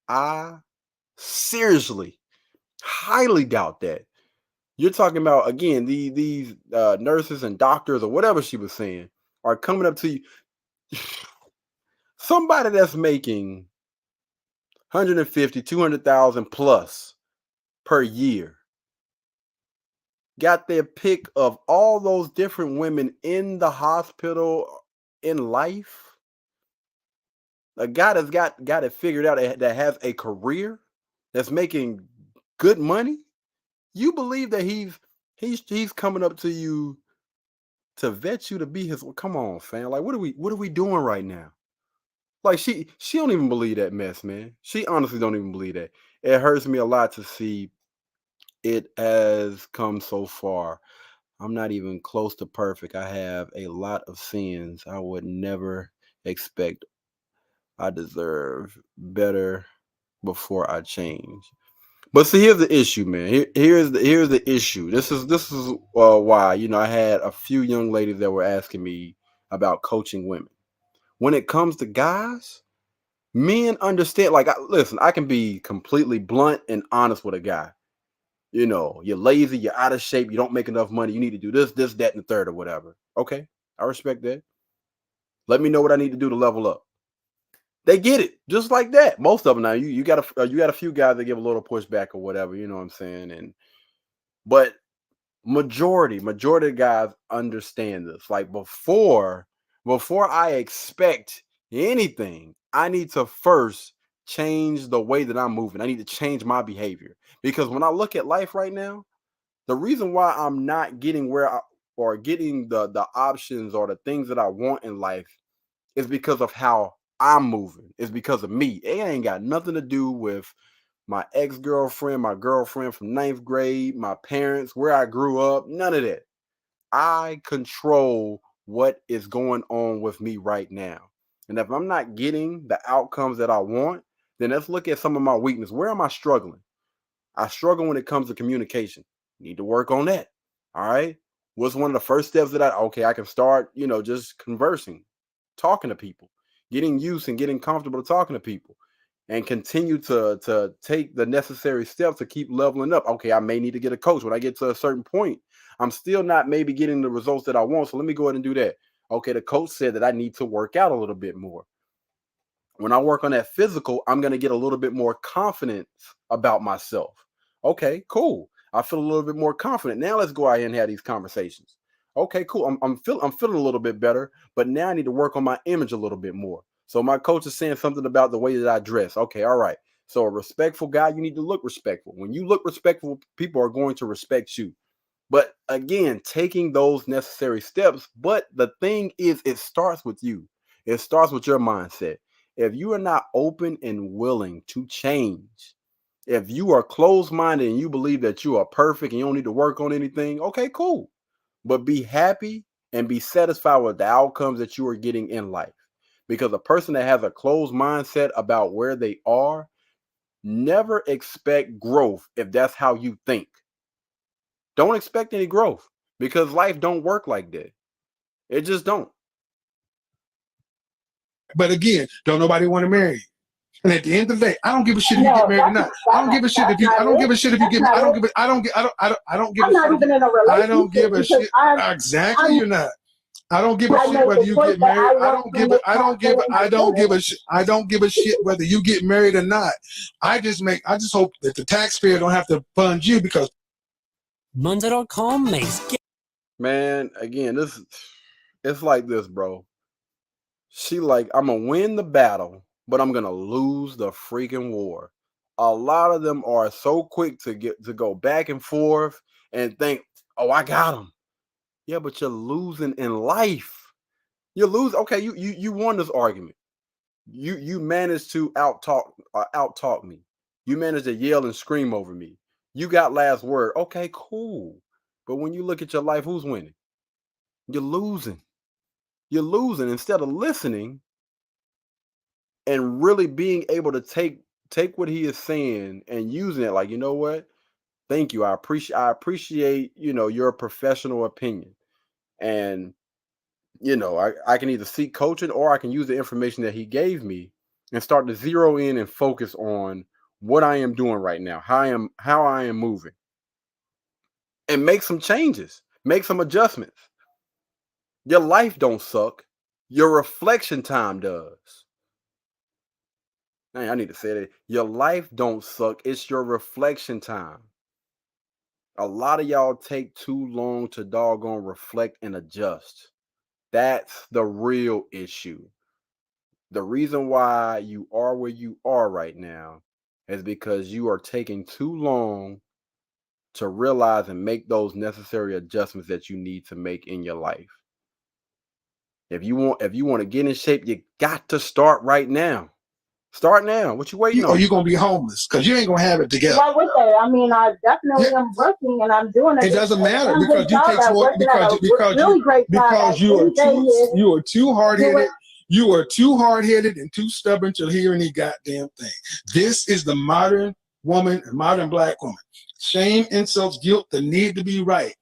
I seriously, highly doubt that. You're talking about, again, these nurses and doctors or whatever she was saying are coming up to you. Somebody that's making 150, 200,000 plus per year got their pick of all those different women in the hospital, in life. A guy that's got it figured out, that has a career, that's making good money, you believe that he's coming up to you to vet you to be his. Come on, fam. Like, what are we doing right now? Like, she don't even believe that mess, man. She honestly don't even believe that. It hurts me a lot to see it has come so far. I'm not even close to perfect. I have a lot of sins I would never expect. I deserve better before I change. But see, here's the issue, man. Here's the issue. This is why I had a few young ladies that were asking me about coaching women. When it comes to guys, men understand. Like, listen, I can be completely blunt and honest with a guy. You're lazy, you're out of shape, you don't make enough money. You need to do this, that, and the third, or whatever. Okay, I respect that. Let me know what I need to do to level up. They get it just like that. Most of them now. You got a few guys that give a little pushback or whatever. You know what I'm saying? But majority of guys understand this. Like, before I expect anything, I need to first change the way that I'm moving. I need to change my behavior, because when I look at life right now, the reason why I'm not getting or getting the options or the things that I want in life is because of how I'm moving. It's because of me. It ain't got nothing to do with my ex-girlfriend, my girlfriend from 9th grade, my parents, where I grew up, none of that. I control what is going on with me right now. And if I'm not getting the outcomes that I want, then let's look at some of my weakness. Where am I struggling? I struggle when it comes to communication. Need to work on that. All right. What's one of the first steps that I can start, just conversing, talking to people, getting used and getting comfortable to talking to people, and continue to take the necessary steps to keep leveling up. Okay, I may need to get a coach. When I get to a certain point, I'm still not maybe getting the results that I want. So let me go ahead and do that. Okay, the coach said that I need to work out a little bit more. When I work on that physical, I'm going to get a little bit more confidence about myself. Okay, cool. I feel a little bit more confident. Now let's go out here and have these conversations. Okay, cool. I'm feeling a little bit better, but now I need to work on my image a little bit more. So my coach is saying something about the way that I dress. Okay, all right. So a respectful guy, you need to look respectful. When you look respectful, people are going to respect you. But again, taking those necessary steps. But the thing is, it starts with you. It starts with your mindset. If you are not open and willing to change, if you are closed-minded and you believe that you are perfect and you don't need to work on anything, okay, cool. But be happy and be satisfied with the outcomes that you are getting in life. Because a person that has a closed mindset about where they are, never expect growth if that's how you think. Don't expect any growth, because life don't work like that. It just don't. But again, don't nobody want to marry you. And at the end of the day, I don't give a shit if you get married or not. I don't give a shit if you. I don't give a shit if you get. I don't give. I don't give. I don't give a shit. I'm not even in a relationship. I don't give a shit. Exactly, you're not. I don't give a shit whether you get married. I don't give a shit whether you get married or not. I just hope that the taxpayer don't have to fund you, because Monday.com makes. Man, again, it's like this, bro. She like, I'm gonna win the battle, but I'm gonna lose the freaking war. A lot of them are so quick to go back and forth and think, oh, I got them. Yeah, but you're losing in life. You lose. Okay, you won this argument. You managed to out talk me. You managed to yell and scream over me. You got last word. Okay, cool. But when you look at your life, who's winning? You're losing. You're losing. Instead of listening and really being able to take what he is saying and using it, like, you know what? Thank you. I appreciate, your professional opinion. And I can either seek coaching, or I can use the information that he gave me and start to zero in and focus on what I am doing right now, how I am moving, and make some changes, make some adjustments. Your life don't suck. Your reflection time does. Man, I need to say that. Your life don't suck. It's your reflection time. A lot of y'all take too long to doggone reflect and adjust. That's the real issue. The reason why you are where you are right now is because you are taking too long to realize and make those necessary adjustments that you need to make in your life. If you want to get in shape, you got to start right now. Start now. What you waiting on? Or you're gonna be homeless because you ain't gonna have it together. Why would they? I mean, I definitely am working and I'm doing it. It doesn't matter because you take you are too hard headed. You are too hard headed and too stubborn to hear any goddamn thing. This is the modern woman, modern black woman. Shame, insults, guilt, the need to be right.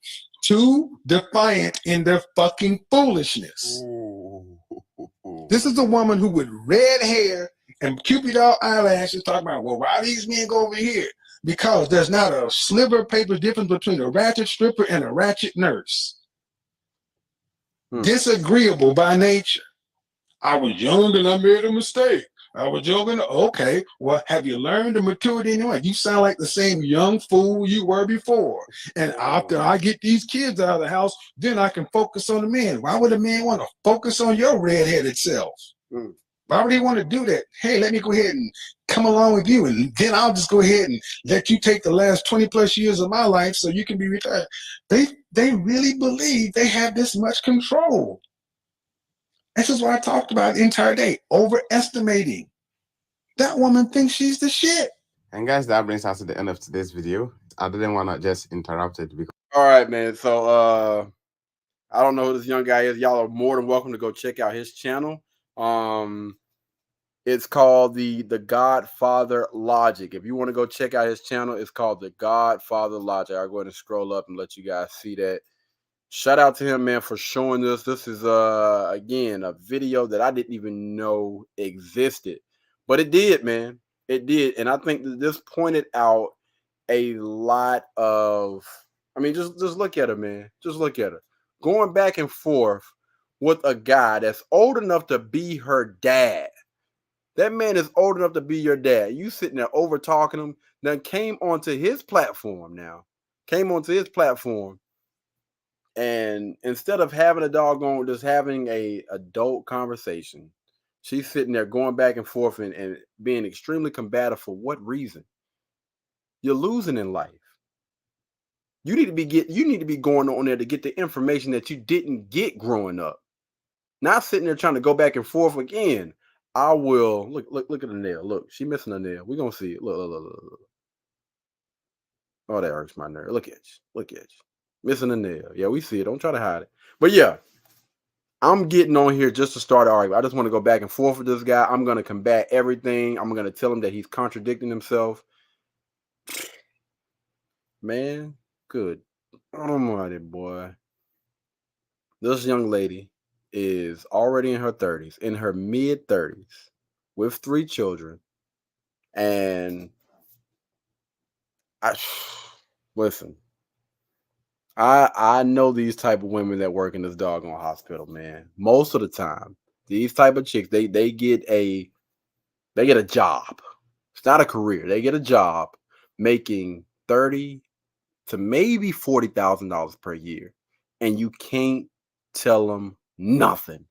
Too defiant in their fucking foolishness. This is a woman who with red hair and Cupid doll eyelashes talking about, well, why these men go over here? Because there's not a sliver of paper difference between a ratchet stripper and a ratchet nurse. Disagreeable by nature. I was young and I made a mistake. I was young and okay. Well, have you learned the maturity anyway? You sound like the same young fool you were before. And after I get these kids out of the house, then I can focus on the men. Why would a man want to focus on your redheaded self? Why would he want to do that? Hey, let me go ahead and come along with you, and then I'll just go ahead and let you take the last 20 plus years of my life so you can be retired. They really believe they have this much control. This is what I talked about the entire day, overestimating. That woman thinks she's the shit. And guys, that brings us to the end of today's video. I didn't want to just interrupt it because... All right, man. So I don't know who this young guy is. Y'all are more than welcome to go check out his channel. It's called the Godfather Logic. If you want to go check out his channel, it's called the Godfather Logic. I'll go ahead and scroll up and let you guys see that. Shout out to him, man, for showing this. This is again a video that I didn't even know existed, but it did, man. It did, and I think that this pointed out a lot of. I mean, just look at her, man. Just look at her going back and forth with a guy that's old enough to be her dad. That man is old enough to be your dad. You sitting there over talking him. Then came onto his platform. And instead of having a doggone, just having a adult conversation, she's sitting there going back and forth and being extremely combative. For what reason? You're losing in life. You need to be going on there to get the information that you didn't get growing up. Not sitting there trying to go back and forth again. I will look at the nail. Look, she missing a nail. We're gonna see it. Look. Oh, that hurts my nerve. Look at you. Missing a nail. Yeah, we see it. Don't try to hide it. But yeah, I'm getting on here just to start an argument. I just want to go back and forth with this guy. I'm gonna combat everything. I'm gonna tell him that he's contradicting himself. Man, good almighty, boy. This young lady is already in her 30s, in her mid 30s, with 3 children. And listen, I know these type of women that work in this doggone hospital, man. Most of the time, these type of chicks, they get a job. It's not a career. They get a job making $30,000 to maybe $40,000 per year, and you can't tell them nothing.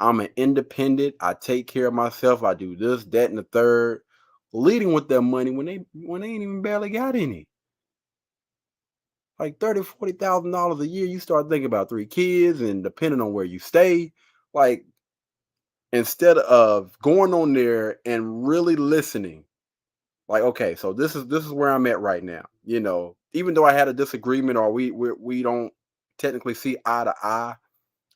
I'm an independent. I take care of myself. I do this, that, and the third. Leading with their money when they ain't even barely got any. Like $30,000, $40,000 a year. You start thinking about 3 kids, and depending on where you stay, like instead of going on there and really listening, like, okay, so this is where I'm at right now. You know, even though I had a disagreement or we don't technically see eye to eye,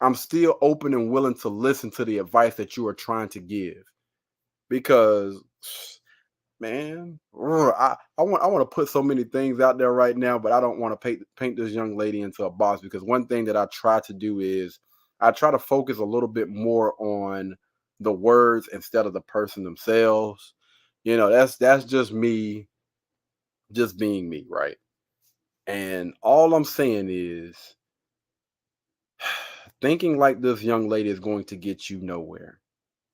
I'm still open and willing to listen to the advice that you are trying to give. Because, man, I want to put so many things out there right now, but I don't want to paint this young lady into a box. Because one thing that I try to do is I try to focus a little bit more on the words instead of the person themselves. You know, that's just me, just being me, right? And all I'm saying is, thinking like this young lady is going to get you nowhere.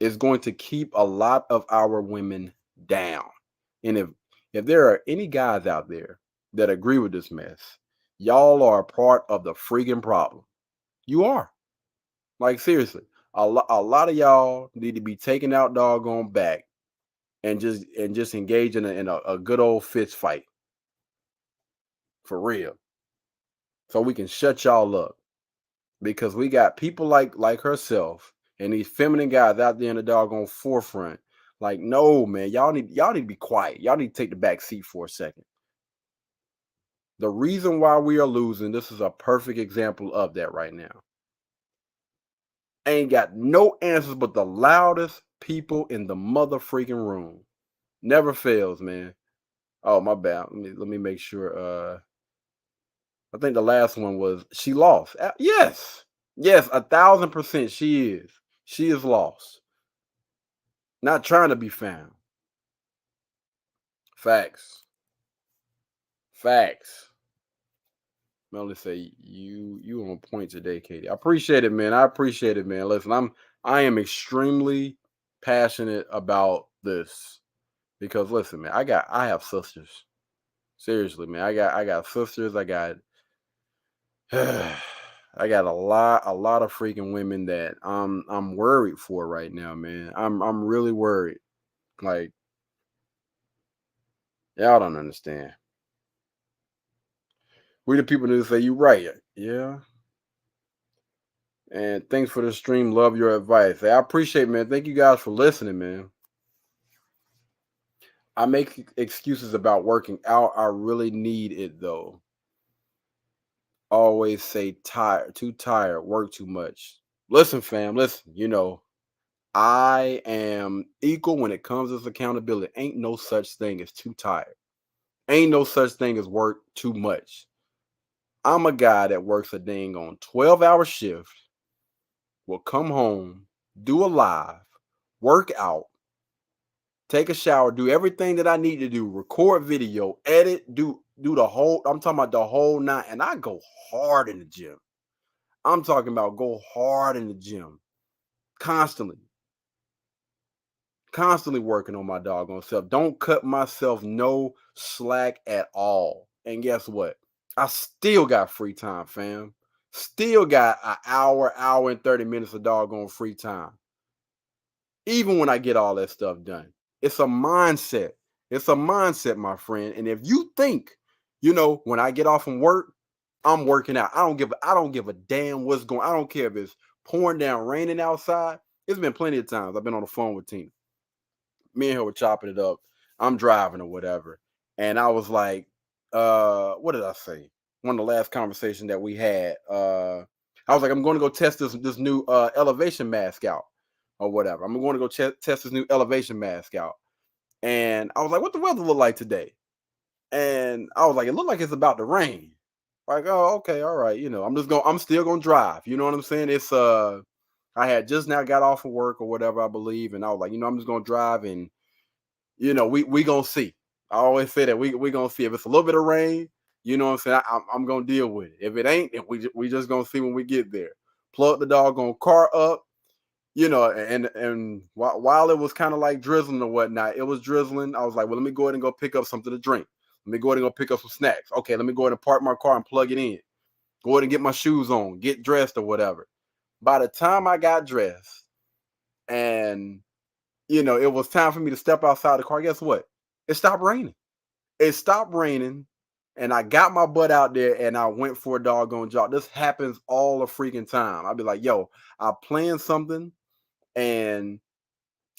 It's going to keep a lot of our women down. And if there are any guys out there that agree with this mess, y'all are a part of the freaking problem. You are. Like, seriously, a lot of y'all need to be taken out doggone back and just engage in a good old fist fight. For real. So we can shut y'all up. Because we got people like herself and these feminine guys out there in the doggone forefront. Like, no, man, y'all need to be quiet. Y'all need to take the back seat for a second. The reason why we are losing, this is a perfect example of that right now. Ain't got no answers but the loudest people in the mother freaking room. Never fails, man. Oh, my bad. Let me make sure. I think the last one was she lost. Yes. Yes, 1,000% she is. She is lost. Not trying to be found. Facts. Facts. Melody say you on point today, Katie. I appreciate it, man. I appreciate it, man. Listen, I am extremely passionate about this because listen, man, I have sisters. Seriously, man. I got sisters. I got I got a lot of freaking women that I'm worried for right now, man. I'm really worried. Like, y'all don't understand. We the people that say you right. Yeah. And thanks for the stream. Love your advice. I appreciate, man. Thank you guys for listening, man. I make excuses about working out. I really need it though. Always say tired, too tired, work too much. Listen, fam, listen, I am equal when it comes to accountability. Ain't no such thing as too tired. Ain't no such thing as work too much. I'm a guy that works a dang on 12-hour shift, will come home, do a live, work out, take a shower, do everything that I need to do, record video, edit, do the whole, I'm talking about the whole night. And I go hard in the gym. I'm talking about go hard in the gym. Constantly working on my doggone self. Don't cut myself no slack at all. And guess what? I still got free time, fam. Still got an hour and 30 minutes of doggone free time. Even when I get all that stuff done. It's a mindset. It's a mindset, my friend. And if you think, when I get off from work, I'm working out. I don't give a damn what's going on. I don't care if it's pouring down, raining outside. It's been plenty of times I've been on the phone with Tina. Me and her were chopping it up. I'm driving or whatever. And I was like, what did I say? One of the last conversations that we had. I was like, I'm going to go test this new elevation mask out or whatever. I'm going to go test this new elevation mask out. And I was like, what the weather look like today? And I was like, it looked like it's about to rain. Like, oh, okay, all right. I'm still gonna drive. You know what I'm saying? It's I had just now got off of work or whatever, I believe, and I was like, I'm just gonna drive and we gonna see. I always say that we gonna see. If it's a little bit of rain, you know what I'm saying, I'm gonna deal with it. If it ain't, we just gonna see when we get there. Plug the doggone car up, and while it was kind of like drizzling or whatnot, it was drizzling. I was like, well, let me go ahead and go pick up something to drink. Let me go ahead and go pick up some snacks. Okay, let me go ahead and park my car and plug it in. Go ahead and get my shoes on, get dressed or whatever. By the time I got dressed and, it was time for me to step outside the car, guess what? It stopped raining. It stopped raining and I got my butt out there and I went for a doggone jog. This happens all the freaking time. I'll be like, yo, I planned something and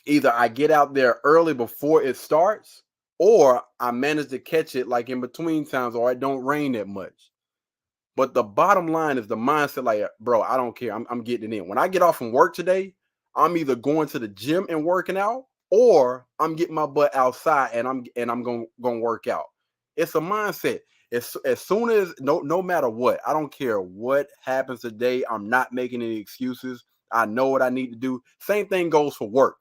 either I get out there early before it starts or I manage to catch it like in between times or it don't rain that much. But the bottom line is the mindset, like, bro, I don't care. I'm getting it in. When I get off from work today, I'm either going to the gym and working out or I'm getting my butt outside and I'm going to work out. It's a mindset. As soon as, no matter what, I don't care what happens today. I'm not making any excuses. I know what I need to do. Same thing goes for work.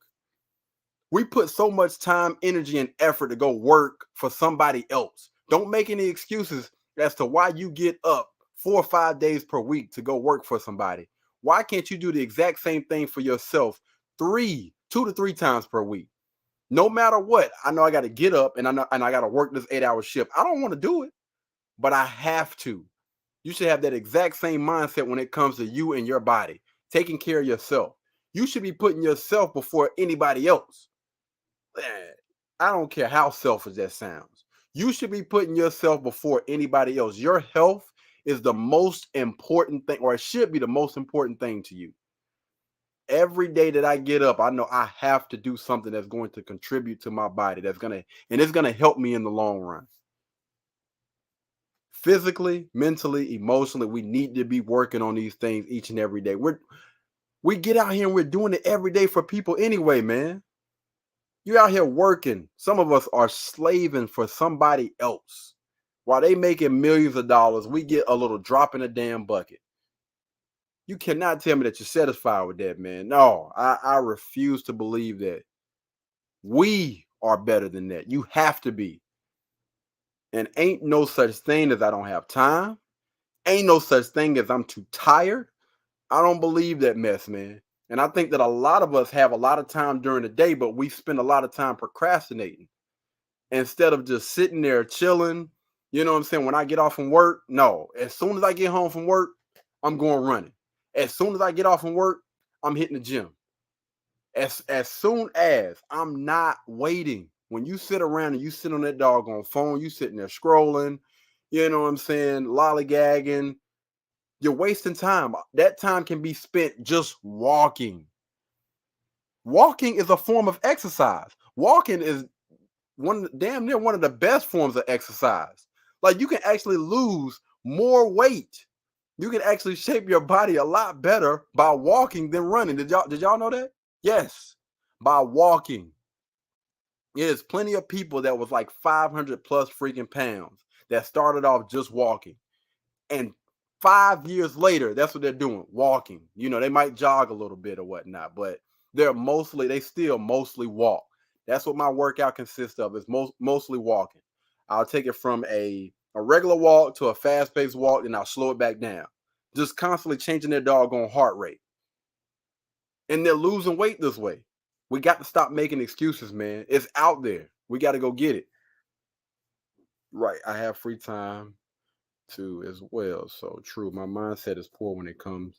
We put so much time, energy, and effort to go work for somebody else. Don't make any excuses as to why you get up 4 or 5 days per week to go work for somebody. Why can't you do the exact same thing for yourself 2 to 3 times per week? No matter what, I know I got to get up and I got to work this 8-hour shift. I don't want to do it, but I have to. You should have that exact same mindset when it comes to you and your body, taking care of yourself. You should be putting yourself before anybody else. I don't care how selfish that sounds. You should be putting yourself before anybody else. Your health is the most important thing, or it should be the most important thing to you. Every day that I get up, I know I have to do something that's going to contribute to my body, it's going to help me in the long run. Physically, mentally, emotionally, we need to be working on these things each and every day. We get out here and we're doing it every day for people anyway, man. You're out here working. Some of us are slaving for somebody else. While they making millions of dollars, we get a little drop in a damn bucket. You cannot tell me that you're satisfied with that, man. No, I refuse to believe that. We are better than that. You have to be. And ain't no such thing as I don't have time. Ain't no such thing as I'm too tired. I don't believe that mess, man. And I think that a lot of us have a lot of time during the day, but we spend a lot of time procrastinating instead of just sitting there chilling. You know what I'm saying? When I get off from work, no. As soon as I get home from work, I'm going running. As soon as I get off from work, I'm hitting the gym. As soon as I'm not waiting. When you sit around and you sit on that doggone phone, you sitting there scrolling, you know what I'm saying, lollygagging, you're wasting time. That time can be spent just walking. Walking is a form of exercise. Walking is damn near one of the best forms of exercise. Like, you can actually lose more weight. You can actually shape your body a lot better by walking than running. Did y'all know that? Yes, by walking. There's plenty of people that was like 500 plus freaking pounds that started off just walking. And 5 years later, that's what they're doing, walking. You know, they might jog a little bit or whatnot, but they still mostly walk. That's what my workout consists of, is mostly walking. I'll take it from a regular walk to a fast-paced walk, and I'll slow it back down. Just constantly changing their doggone heart rate. And they're losing weight this way. We got to stop making excuses, man. It's out there. We got to go get it. Right. I have free time too as well. So true. My mindset is poor when it comes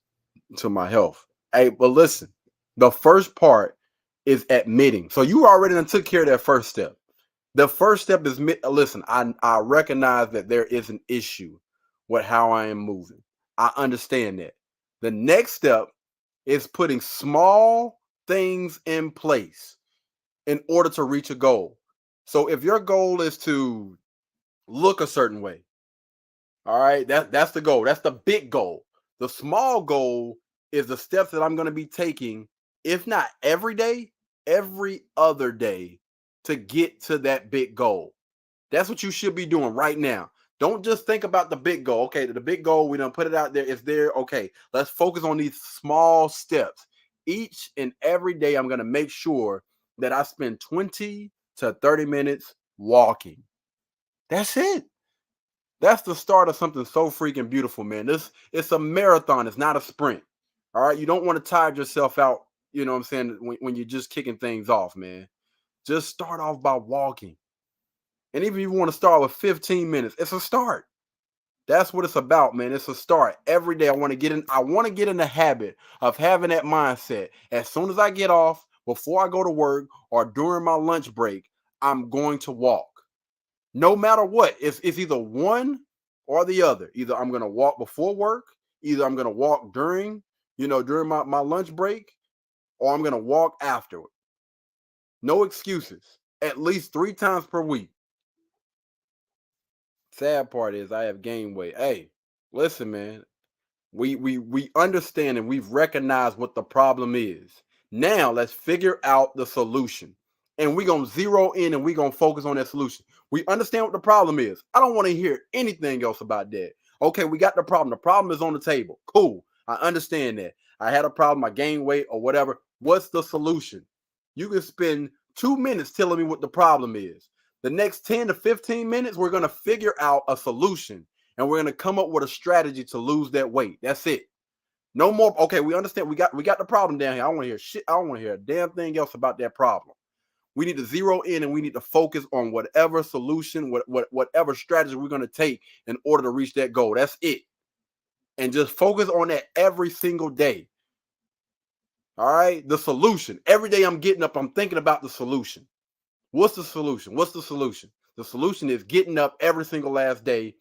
to my health. Hey, but listen, the first part is admitting. So you already done took care of that first step. The first step is, listen, I recognize that there is an issue with how I am moving. I understand that. The next step is putting small things in place in order to reach a goal. So if your goal is to look a certain way, all right, that's the goal. That's the big goal. The small goal is the steps that I'm going to be taking, if not every day, every other day, to get to that big goal. That's what you should be doing right now. Don't just think about the big goal. Okay, the big goal, we done put it out there. It's there. Okay, let's focus on these small steps. Each and every day, I'm going to make sure that I spend 20 to 30 minutes walking. That's it. That's the start of something so freaking beautiful, man. It's a marathon. It's not a sprint. All right. You don't want to tire yourself out. You know what I'm saying? When you're just kicking things off, man. Just start off by walking. And even if you want to start with 15 minutes, it's a start. That's what it's about, man. It's a start. Every day I want to get in the habit of having that mindset. As soon as I get off, before I go to work or during my lunch break, I'm going to walk. No matter what, it's either one or the other. Either I'm going to walk before work, either I'm going to walk during my lunch break, or I'm going to walk afterward. No excuses. At least 3 times per week. Sad part is I have gained weight. Hey, listen, man. We understand and we've recognized what the problem is. Now let's figure out the solution. And we're going to zero in and we're going to focus on that solution. We understand what the problem is. I don't want to hear anything else about that. Okay, we got the problem. The problem is on the table. Cool. I understand that. I had a problem. I gained weight or whatever. What's the solution? You can spend 2 minutes telling me what the problem is. The next 10 to 15 minutes, we're going to figure out a solution. And we're going to come up with a strategy to lose that weight. That's it. No more. Okay, we understand. We got the problem down here. I don't want to hear shit. I don't want to hear a damn thing else about that problem. We need to zero in and we need to focus on whatever solution, whatever strategy we're going to take in order to reach that goal. That's it. And just focus on that every single day. All right. The solution. Every day I'm getting up, I'm thinking about the solution. What's the solution? What's the solution? The solution is getting up every single last day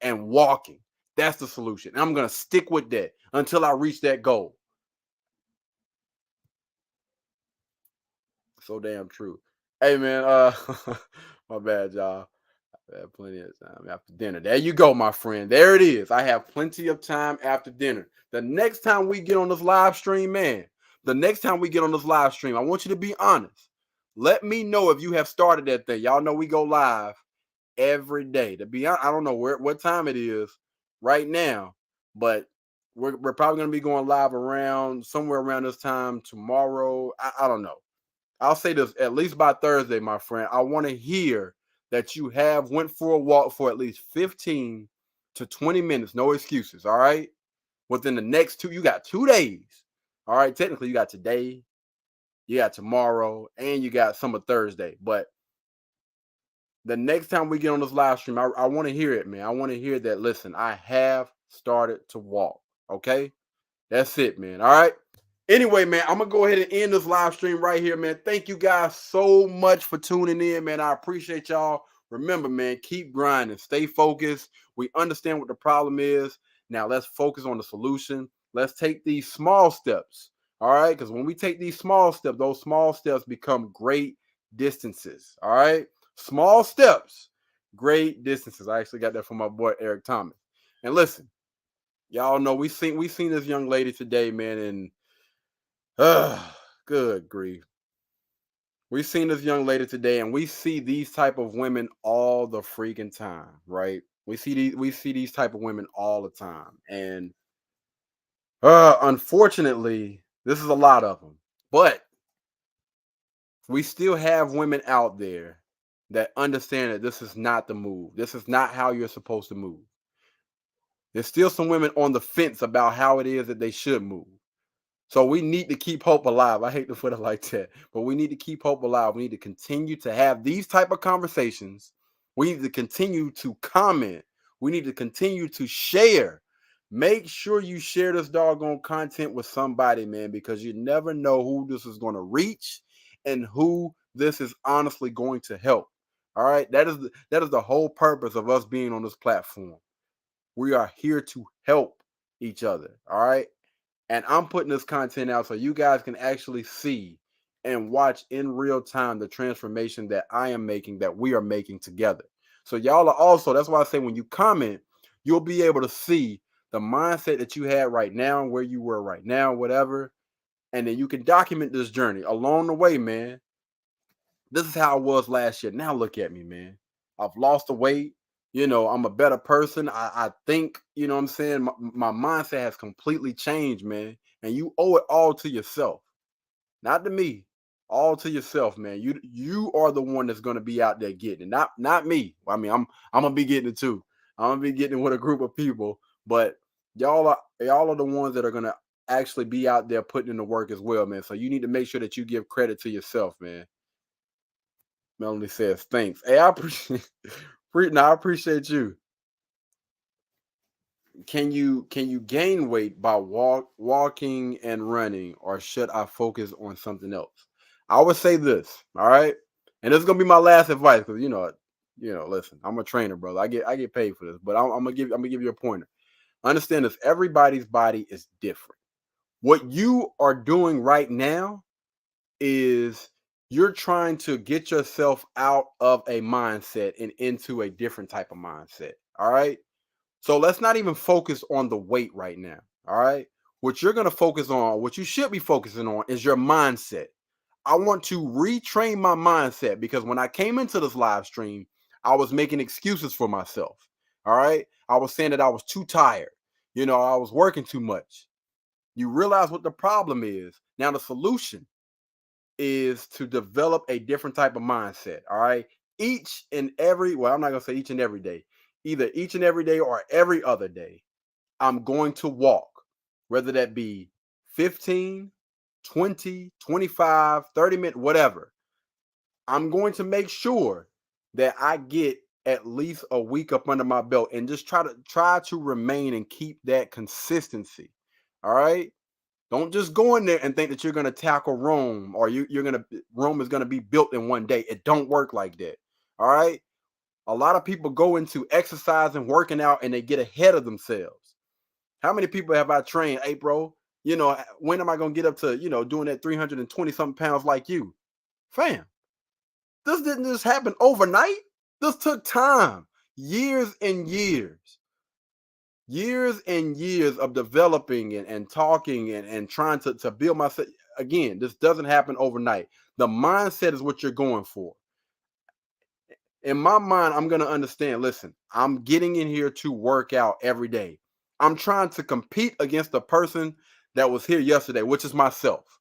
and walking. That's the solution. And I'm going to stick with that until I reach that goal. So damn true. Hey man, my bad, y'all. I have plenty of time after dinner. There you go, my friend. There it is. I have plenty of time after dinner. The next time we get on this live stream, man, I want you to be honest. Let me know if you have started that thing. Y'all know we go live every day. To be honest, I don't know what time it is right now, but we're probably going to be going live somewhere around this time tomorrow. I don't know. I'll say this, at least by Thursday, my friend. I want to hear that you have went for a walk for at least 15 to 20 minutes. No excuses, all right? Within the next you got 2 days. All right, technically you got today, you got tomorrow, and you got some of Thursday. But the next time we get on this live stream, I want to hear it, man. I want to hear that, listen, I have started to walk, okay? That's it, man, all right? Anyway, man, I'm going to go ahead and end this live stream right here, man. Thank you guys so much for tuning in, man. I appreciate y'all. Remember, man, keep grinding. Stay focused. We understand what the problem is. Now, let's focus on the solution. Let's take these small steps, all right? Because when we take these small steps, those small steps become great distances, all right? Small steps, great distances. I actually got that from my boy, Eric Thomas. And listen, y'all know we seen this young lady today, man, and good grief. We've seen this young lady today, and we see these type of women all the freaking time, right? We see these type of women all the time. And unfortunately, this is a lot of them. But we still have women out there that understand that this is not the move. This is not how you're supposed to move. There's still some women on the fence about how it is that they should move. So we need to keep hope alive. I hate to put it like that, but we need to keep hope alive. We need to continue to have these type of conversations. We need to continue to comment. We need to continue to share. Make sure you share this doggone content with somebody, man, because you never know who this is going to reach and who this is honestly going to help. All right. That is the whole purpose of us being on this platform. We are here to help each other. All right. And I'm putting this content out so you guys can actually see and watch in real time the transformation that I am making, that we are making together. So y'all are also, that's why I say when you comment, you'll be able to see the mindset that you had right now, where you were right now, whatever. And then you can document this journey along the way, man. This is how I was last year. Now look at me, man. I've lost the weight. You know, I'm a better person. I think, you know what I'm saying? My mindset has completely changed, man. And you owe it all to yourself. Not to me. All to yourself, man. You are the one that's going to be out there getting it. Not me. I mean, I'm going to be getting it too. I'm going to be getting it with a group of people. But y'all are the ones that are going to actually be out there putting in the work as well, man. So you need to make sure that you give credit to yourself, man. Melanie says, thanks. Hey, I appreciate I appreciate you. Can you gain weight by walking and running, or should I focus on something else? I would say this, all right? And this is gonna be my last advice, because you know, listen, I'm a trainer, brother. I get paid for this, but I'm gonna give you a pointer. Understand this: everybody's body is different. What you are doing right now is you're trying to get yourself out of a mindset and into a different type of mindset. All right. So let's not even focus on the weight right now. All right. What you're going to focus on, what you should be focusing on, is your mindset. I want to retrain my mindset, because when I came into this live stream, I was making excuses for myself. All right. I was saying that I was too tired. You know, I was working too much. You realize what the problem is. Now, the solution is to develop a different type of mindset. All right. Each and every, well, I'm not going to say each and every day, either each and every day or every other day, I'm going to walk, whether that be 15, 20, 25, 30 minutes, whatever. I'm going to make sure that I get at least a week up under my belt, and just try to remain and keep that consistency. All right. Don't just go in there and think that you're going to tackle Rome, or Rome is going to be built in one day. It don't work like that. All right. A lot of people go into exercise and working out and they get ahead of themselves. How many people have I trained? Hey, bro, when am I going to get up to, doing that 320 something pounds like you? Fam, this didn't just happen overnight. This took time, years and years. Years and years of developing and talking and trying to build myself. Again, this doesn't happen overnight. The mindset is what you're going for. In my mind, I'm going to understand, listen, I'm getting in here to work out every day. I'm trying to compete against the person that was here yesterday, which is myself.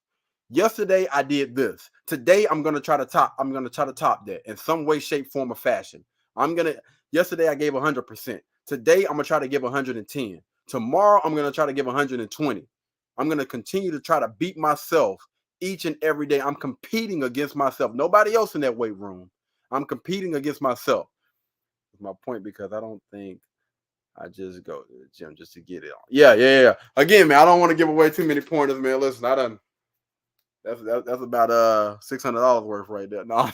Yesterday, I did this. Today, I'm going to try to top that in some way, shape, form, or fashion. Yesterday, I gave 100%. Today, I'm going to try to give 110. Tomorrow, I'm going to try to give 120. I'm going to continue to try to beat myself each and every day. I'm competing against myself. Nobody else in that weight room. I'm competing against myself. That's my point, because I don't think I just go to the gym just to get it on. Yeah. Again, man, I don't want to give away too many pointers, man. Listen, that's about $600 worth right there. No,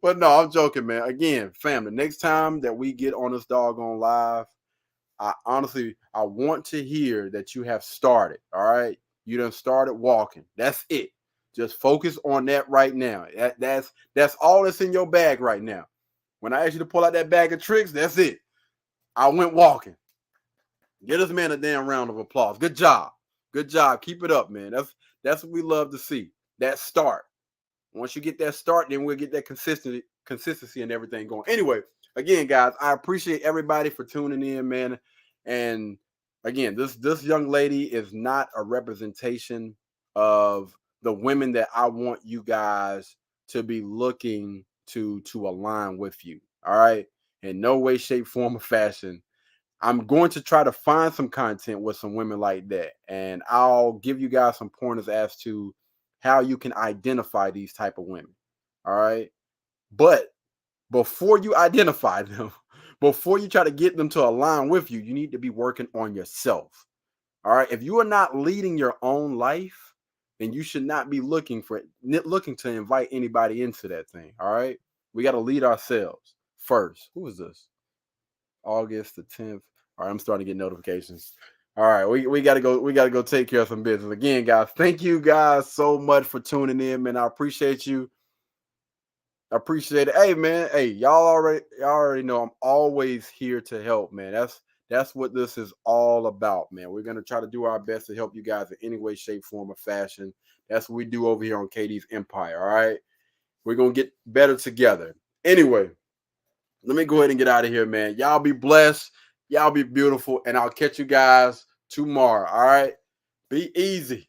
but no, I'm joking, man. Again, fam, the next time that we get on this doggone live, I want to hear that you have started. All right, you done started walking. That's it. Just focus on that right now. That's all that's in your bag right now. When I ask you to pull out that bag of tricks, that's it. I went walking. Give this man a damn round of applause. Good job. Good job. Keep it up, man. That's what we love to see. That start. Once you get that start, then we'll get that consistency and everything going. Anyway, again, guys, I appreciate everybody for tuning in, man. And again, this young lady is not a representation of the women that I want you guys to be looking to align with you. All right. In no way, shape, form, or fashion. I'm going to try to find some content with some women like that. And I'll give you guys some pointers as to how you can identify these type of women. All right. But before you identify them, before you try to get them to align with you, you need to be working on yourself. All right. If you are not leading your own life, then you should not be looking to invite anybody into that thing. All right. We got to lead ourselves first. Who is this? August the 10th. All right, I'm starting to get notifications. All right, we gotta go take care of some business. Again, guys, thank you guys so much for tuning in, man. I appreciate you. I appreciate it. Hey, man. Hey, y'all already know I'm always here to help, man. That's what this is all about, man. We're gonna try to do our best to help you guys in any way, shape, form, or fashion. That's what we do over here on KD's Empire. All right, we're gonna get better together. Anyway, let me go ahead and get out of here, man. Y'all be blessed. Y'all be beautiful. And I'll catch you guys tomorrow. All right. Be easy.